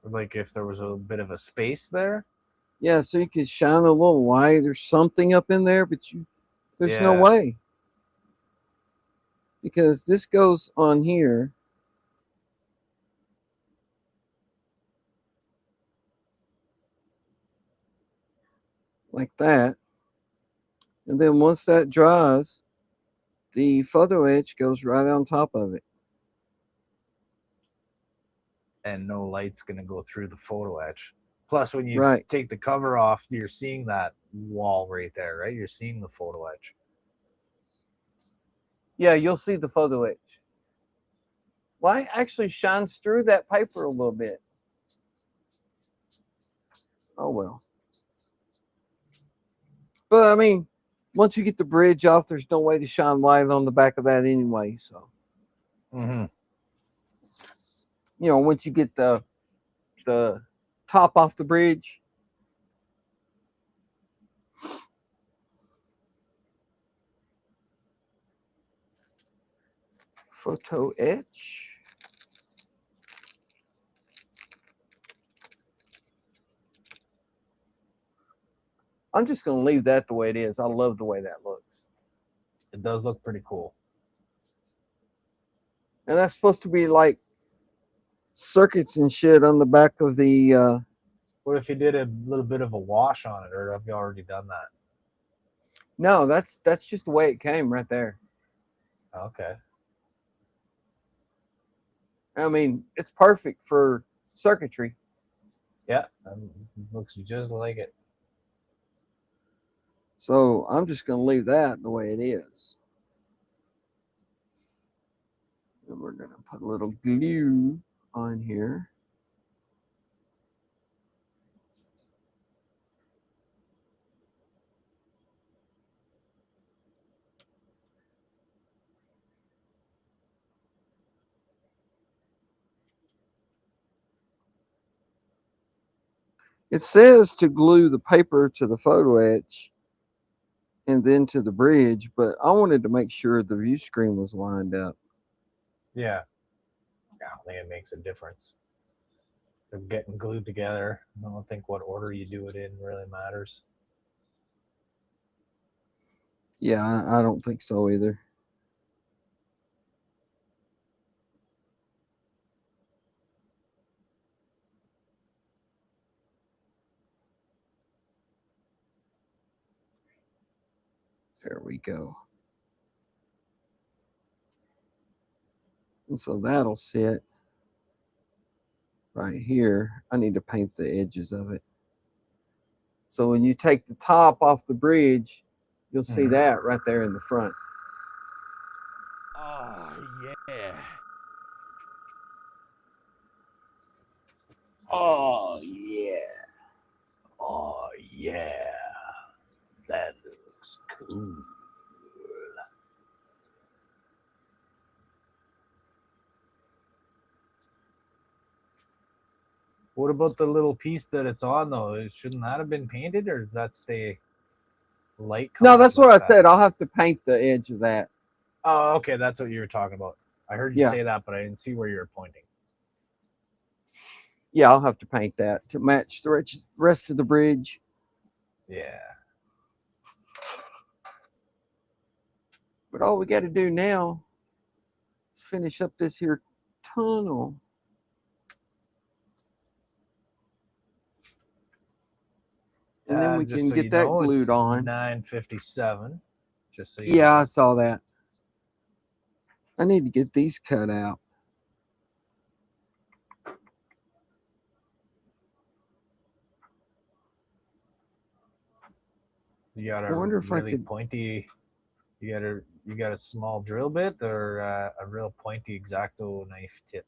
Like if there was a bit of a space there. Yeah, so you could shine a little light. There's something up in there, but there's no Yeah. way. Because this goes on here. Like that. And then once that dries, the photo etch goes right on top of it. And no light's going to go through the photo etch. Plus, when you Right. take the cover off, you're seeing that wall right there, right? You're seeing the photo etch. Yeah, you'll see the photo etch. Light actually shines through that paper a little bit. Oh, well. But, I mean, once you get the bridge off, there's no way to shine light on the back of that anyway. So, Mm-hmm. you know, once you get the top off the bridge, photo etch. I'm just going to leave that the way it is. I love the way that looks. It does look pretty cool. And that's supposed to be like circuits and shit on the back of the. What if you did a little bit of a wash on it, or have you already done that? No, that's just the way it came right there. Okay. I mean, it's perfect for circuitry. Yeah, looks just like it. So I'm just going to leave that the way it is. And we're going to put a little glue on here. It says to glue the paper to the photo etch and then to the bridge, but I wanted to make sure the view screen was lined up. Yeah. I don't think it makes a difference. They're getting glued together. I don't think what order you do it in really matters. Yeah, I don't think so either. There we go. And so that'll sit right here. I need to paint the edges of it. So when you take the top off the bridge, you'll see Mhm. that right there in the front. Oh, yeah. Oh yeah. Oh, yeah. That looks cool. What about the little piece that it's on, though? Shouldn't that have been painted, or does that stay light color? No, that's like what I that? said. I'll have to paint the edge of that. Oh, okay. That's what you were talking about. I heard you Yeah. say that, but I didn't see where you were pointing. Yeah, I'll have to paint that to match the rest of the bridge. Yeah. But all we got to do now is finish up this here tunnel. And then we Just can so get you that know, glued it's on. 9:57. Just so you Yeah, know. I saw that. I need to get these cut out. You got I a wonder if I really could. pointy. You got a small drill bit or a real pointy X-Acto knife tip.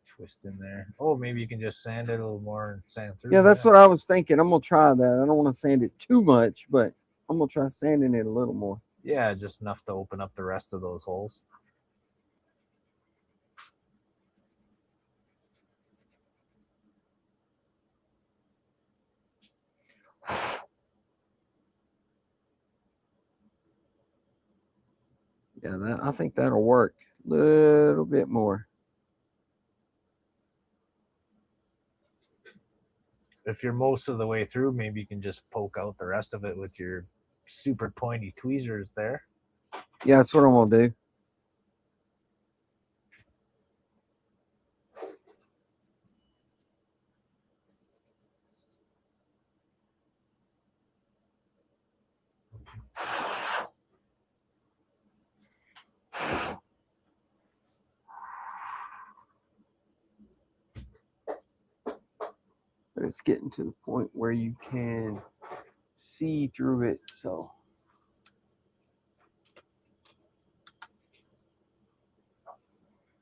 Twist in there. Oh, maybe you can just sand it a little more and sand through. Yeah, that's what I was thinking. I'm going to try that. I don't want to sand it too much, but I'm going to try sanding it a little more. Yeah, just enough to open up the rest of those holes. Yeah, I think that'll work a little bit more. If you're most of the way through, maybe you can just poke out the rest of it with your super pointy tweezers there. Yeah, that's what I'm going to do. But it's getting to the point where you can see through it. So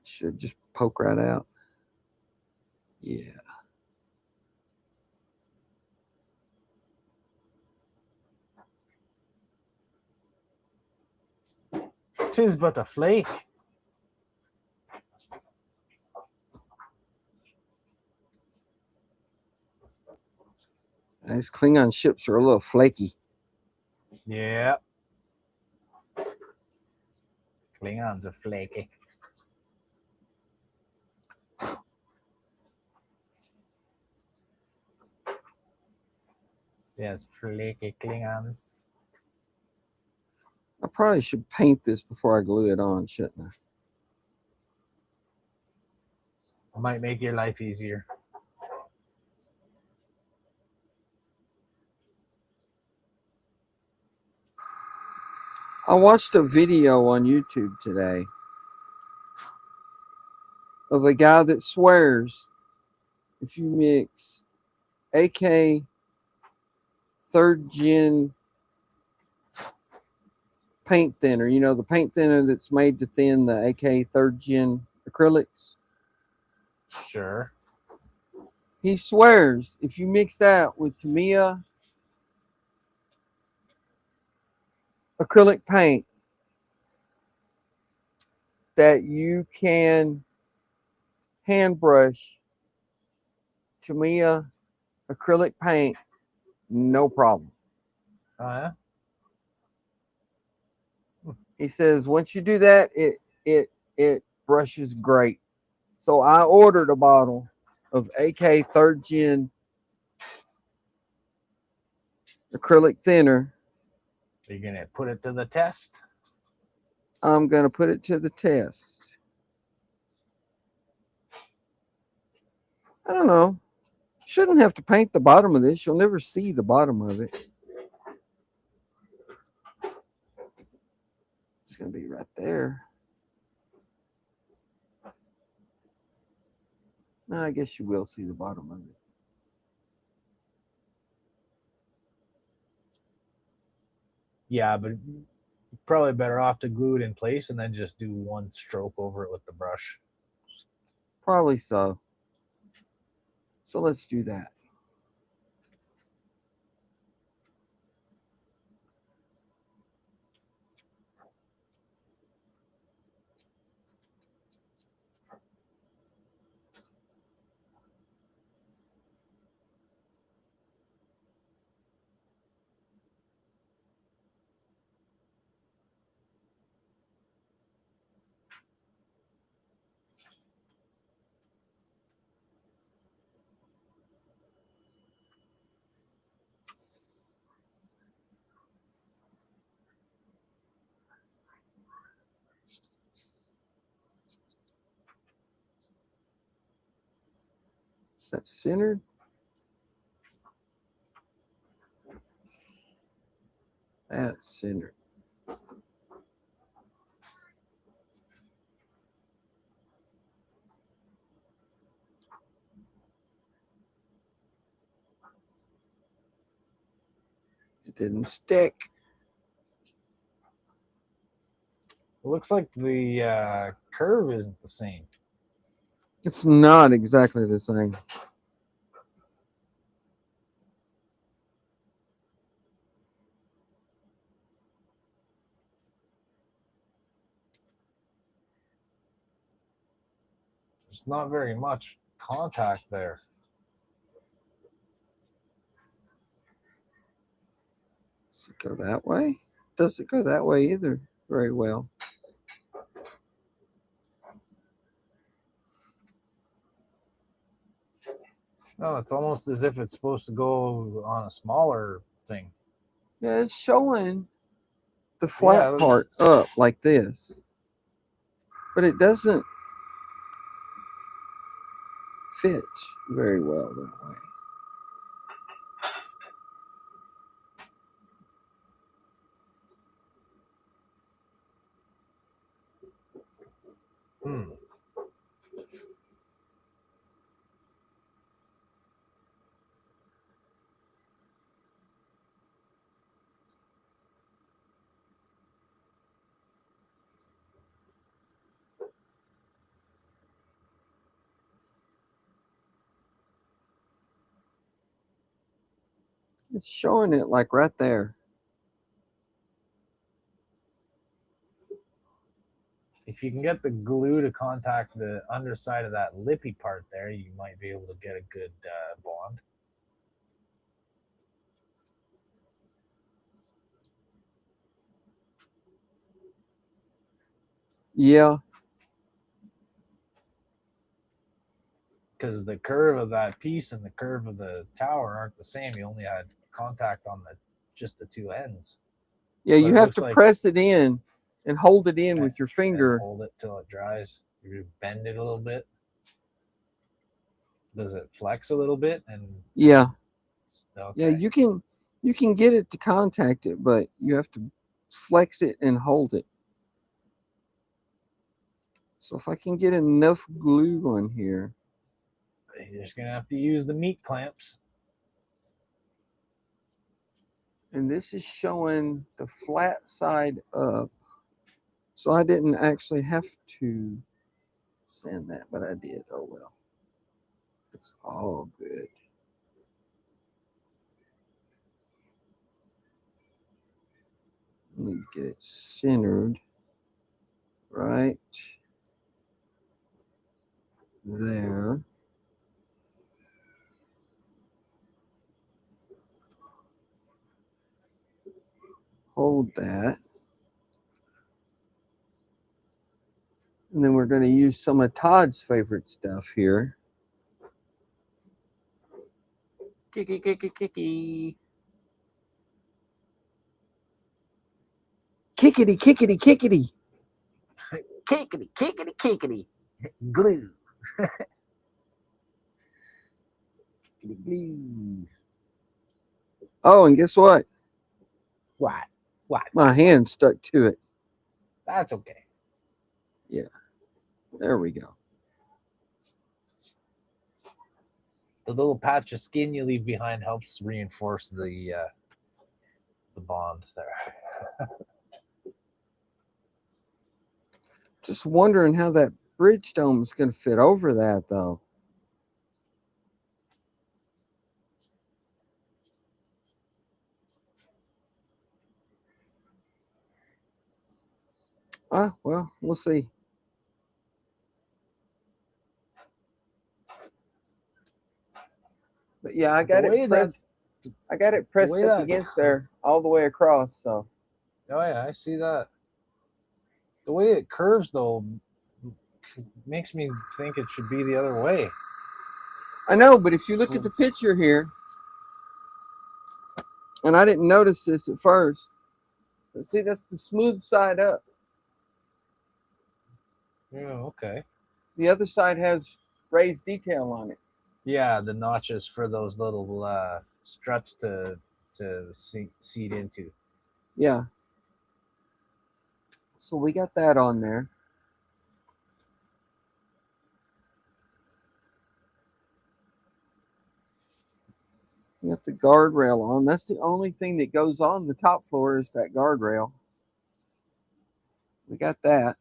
should just poke right out. Yeah. Tis but a flake. These Klingon ships are a little flaky. Yeah. Klingons are flaky. Yes, flaky Klingons. I probably should paint this before I glue it on, shouldn't I? It might make your life easier. I watched a video on YouTube today of a guy that swears if you mix AK 3rd gen paint thinner, you know, the paint thinner that's made to thin the AK 3rd gen acrylics. Sure. He swears if you mix that with Tamiya acrylic paint, that you can hand brush Tamiya acrylic paint, no problem. Oh, yeah? He says once you do that, it brushes great. So I ordered a bottle of AK 3rd gen acrylic thinner. Are you going to put it to the test? I'm going to put it to the test. I don't know. Shouldn't have to paint the bottom of this. You'll never see the bottom of it. It's going to be right there. No, I guess you will see the bottom of it. Yeah, but probably better off to glue it in place and then just do one stroke over it with the brush. Probably so. So let's do that. Is that centered? That's centered. It didn't stick. It looks like the curve isn't the same. It's not exactly the same. There's not very much contact there. Does it go that way? Doesn't go that way either very well. No, it's almost as if it's supposed to go on a smaller thing. Yeah, it's showing the flat Yeah. part up like this. But it doesn't fit very well that way. Hmm. It's showing it like right there. If you can get the glue to contact the underside of that lippy part there, you might be able to get a good bond. Yeah. Because the curve of that piece and the curve of the tower aren't the same. You only had contact on just the two ends. Yeah, But you it have looks to like- press it in and hold it in with your And finger. hold it till it dries. You bend it a little bit. Does it flex a little bit? And Yeah. okay. Yeah, you can get it to contact it, but you have to flex it and hold it. So if I can get enough glue on here. You're just gonna have to use the meat clamps. And this is showing the flat side up. So I didn't actually have to sand that, but I did. Oh well. It's all good. Let me get it centered right there. Hold that. And then we're going to use some of Todd's favorite stuff here. Kicky, kicky, kicky. Kickity, kickity, kickity. Kickity, kickity, kickity. Glue. Glue. Oh, and guess what? What? My hand stuck to it. That's okay. There we go. The little patch of skin you leave behind helps reinforce the bond there. Just wondering how that bridge dome is going to fit over that, though. Well, we'll see. But yeah, I got it pressed. I got it pressed up against there all the way across. So. Oh yeah, I see that. The way it curves though makes me think it should be the other way. I know, but if you look at the picture here, and I didn't notice this at first, but see, that's the smooth side up. Yeah, okay. The other side has raised detail on it. Yeah, the notches for those little struts to seat into. Yeah. So we got that on there. We got the guardrail on. That's the only thing that goes on the top floor is that guardrail. We got that.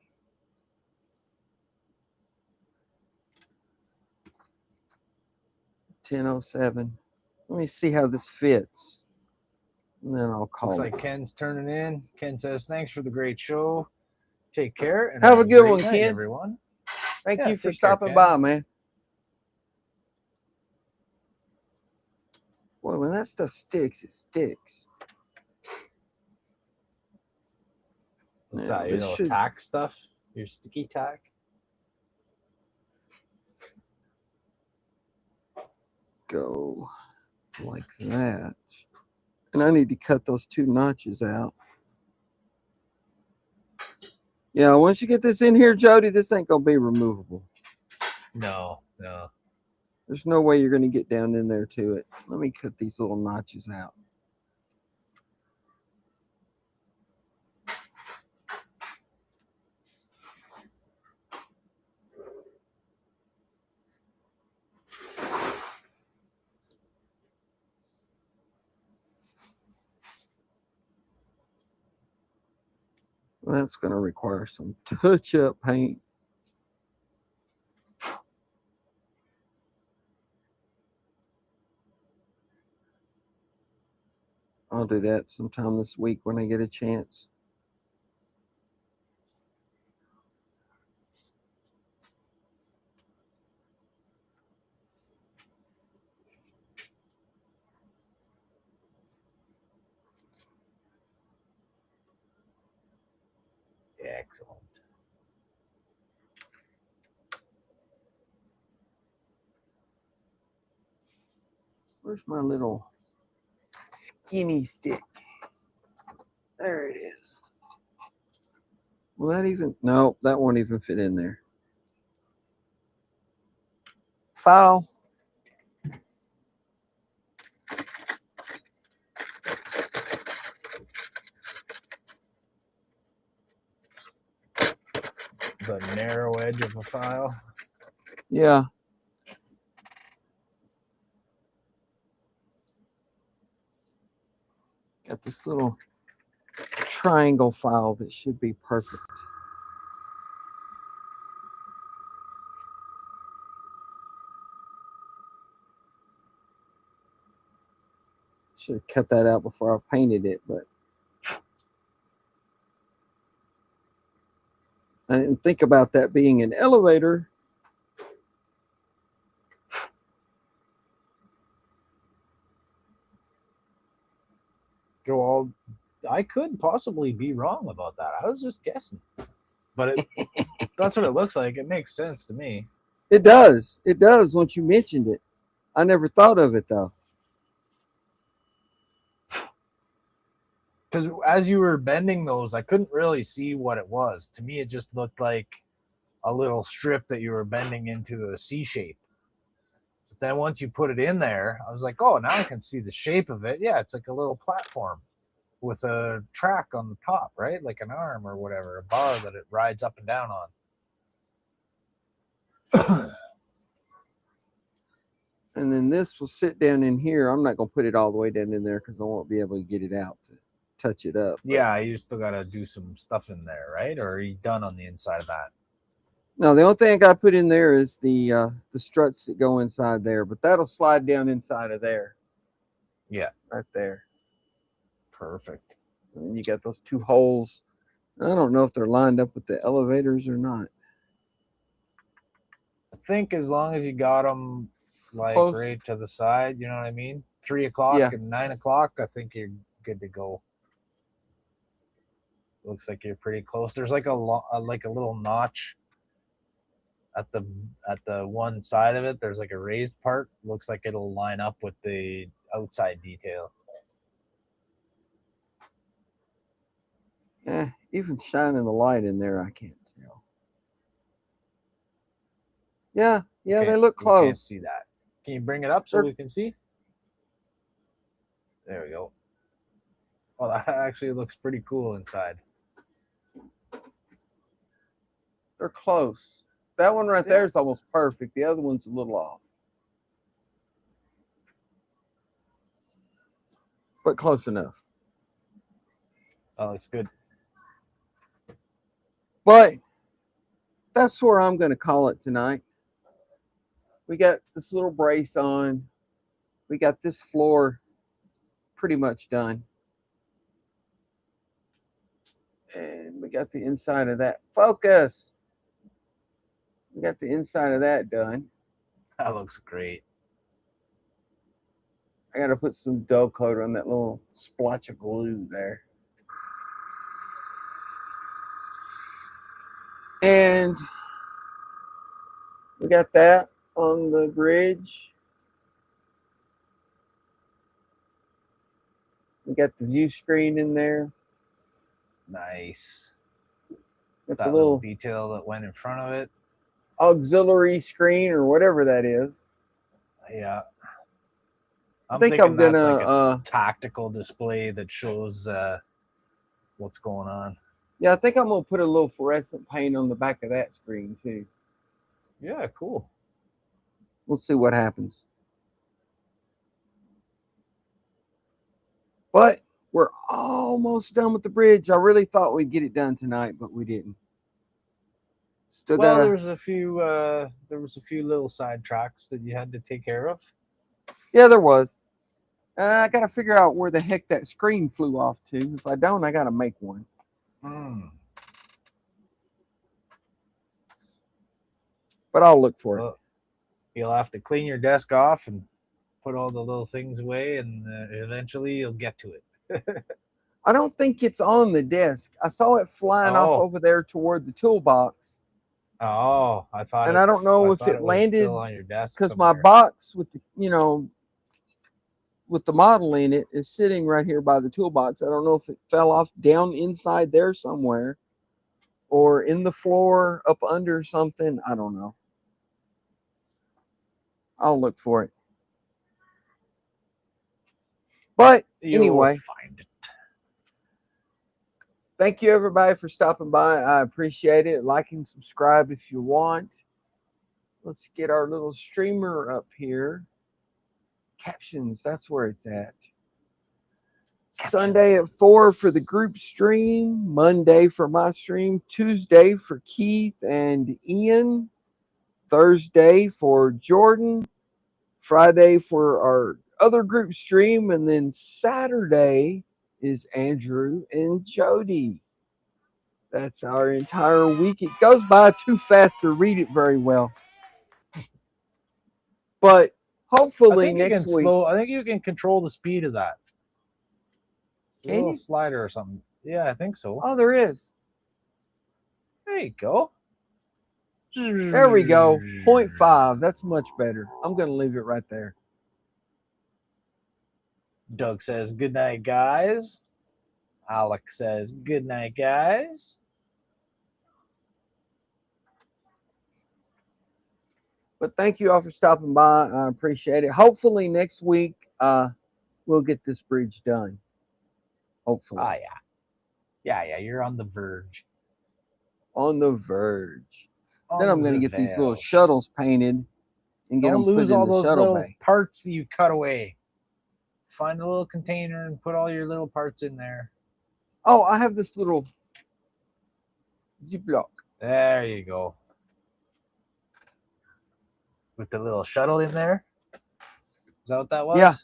$10.07. Let me see how this fits. And then I'll call Looks it. like Ken's turning in. Ken says, thanks for the great show. Take care. And have a good one, night, Ken. Everyone. Thank you for stopping by, man. Boy, when that stuff sticks, it sticks. What's that? Your little tack stuff? Your sticky tack? Go like that. And I need to cut those 2 notches out. Yeah, once you get this in here, Jody, this ain't going to be removable. No, no. There's no way you're going to get down in there to it. Let me cut these little notches out. That's going to require some touch-up paint. I'll do that sometime this week when I get a chance. Excellent. Where's my little skinny stick? There it is. Will that even? No, that won't even fit in there. File. The narrow edge of a file. Yeah. Got this little triangle file that should be perfect. Should have cut that out before I painted it, but I didn't think about that being an elevator. Well, I could possibly be wrong about that. I was just guessing. But that's what it looks like. It makes sense to me. It does. It does once you mentioned it. I never thought of it, though. Because as you were bending those, I couldn't really see what it was. To me, it just looked like a little strip that you were bending into a C shape. But then once you put it in there, I was like, oh, now I can see the shape of it. Yeah, it's like a little platform with a track on the top, right? Like an arm or whatever, a bar that it rides up and down on. And then this will sit down in here. I'm not going to put it all the way down in there because I won't be able to get it out. touch it up. But Yeah, you still got to do some stuff in there, right? Or are you done on the inside of that? no, the only thing I got put in there is the struts that go inside there, but that'll slide down inside of there. Yeah. Right there. Perfect. And then you got those two holes. I don't know if they're lined up with the elevators or not. I think as long as you got them like Close. right to the side, you know what I mean? 3 o'clock Yeah. and 9 o'clock, I think you're good to go. Looks like you're pretty close. There's like a little notch at the one side of it. There's like a raised part. Looks like it'll line up with the outside detail. Even shining the light in there, I can't tell. Yeah, they look close. We can't see that. Can you bring it up so we can see? There we go. Well, that actually looks pretty cool inside. They're close. That one right there is almost perfect. The other one's a little off. But close enough. Oh, it's good. But that's where I'm going to call it tonight. We got this little brace on. We got this floor pretty much done. And we got the inside of that. Focus. We got the inside of that done. That looks great. I got to put some dull coat on that little splotch of glue there. And we got that on the bridge. We got the view screen in there. Nice. Got That the little little detail that went in front of it. auxiliary screen or whatever that is. Yeah. I think I'm that's gonna like a tactical display that shows what's going on. Yeah, I think I'm gonna put a little fluorescent paint on the back of that screen too. Yeah, cool. We'll see what happens. But we're almost done with the bridge. I really thought we'd get it done tonight, but we didn't. Still Well, got there was a few little side tracks that you had to take care of. Yeah, there was. I got to figure out where the heck that screen flew off to. If I don't, I got to make one. But I'll look for it. You'll have to clean your desk off and put all the little things away, and eventually you'll get to it. I don't think it's on the desk. I saw it flying off over there toward the toolbox. Oh, I thought. And I don't know if it landed still on your desk because my box with the with the model in it is sitting right here by the toolbox. I don't know if it fell off down inside there somewhere or in the floor up under something. I don't know. I'll look for it. But anyway, you'll find it. Thank you everybody for stopping by. I appreciate it. Like and subscribe if you want. Let's get our little streamer up here. Captions, that's where it's at. Sunday at 4 for the group stream. Monday for my stream. Tuesday for Keith and Ian. Thursday for Jordan. Friday for our other group stream. And then Saturday is Andrew and Jody. That's our entire week. It goes by too fast to read it very well. But hopefully next week. I think you can control the speed of that. A little slider or something. Yeah, I think so. Oh, there is. There you go. There we go. 0.5. That's much better. I'm going to leave it right there. Doug says, good night, guys. Alex says, good night, guys. But thank you all for stopping by. I appreciate it. Hopefully next week we'll get this bridge done. Hopefully. Oh, yeah. Yeah, you're on the verge. On the verge. On then I'm going to get these little shuttles painted and get them put in the shuttle bay. Parts that you cut away. Find a little container and put all your little parts in there. Oh, I have this little Ziploc. There you go. With the little shuttle in there. Is that what that was? Yeah.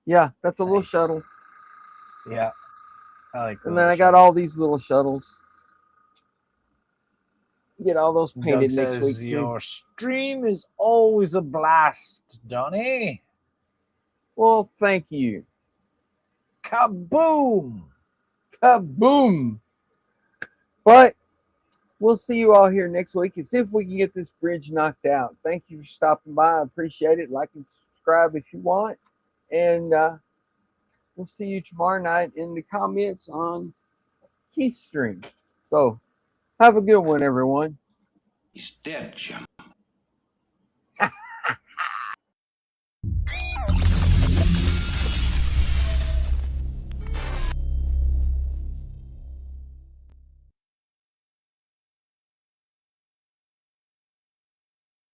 Yeah, that's a little Nice. shuttle. Yeah. I like. And then I got all these little shuttles. Get all those painted Doug next week says too. your stream is always a blast, Donnie. Well, thank you. Kaboom! Kaboom! But we'll see you all here next week and see if we can get this bridge knocked out. Thank you for stopping by. I appreciate it. Like and subscribe if you want. And we'll see you tomorrow night in the comments on Keith's stream. So have a good one, everyone. He's dead, Jim.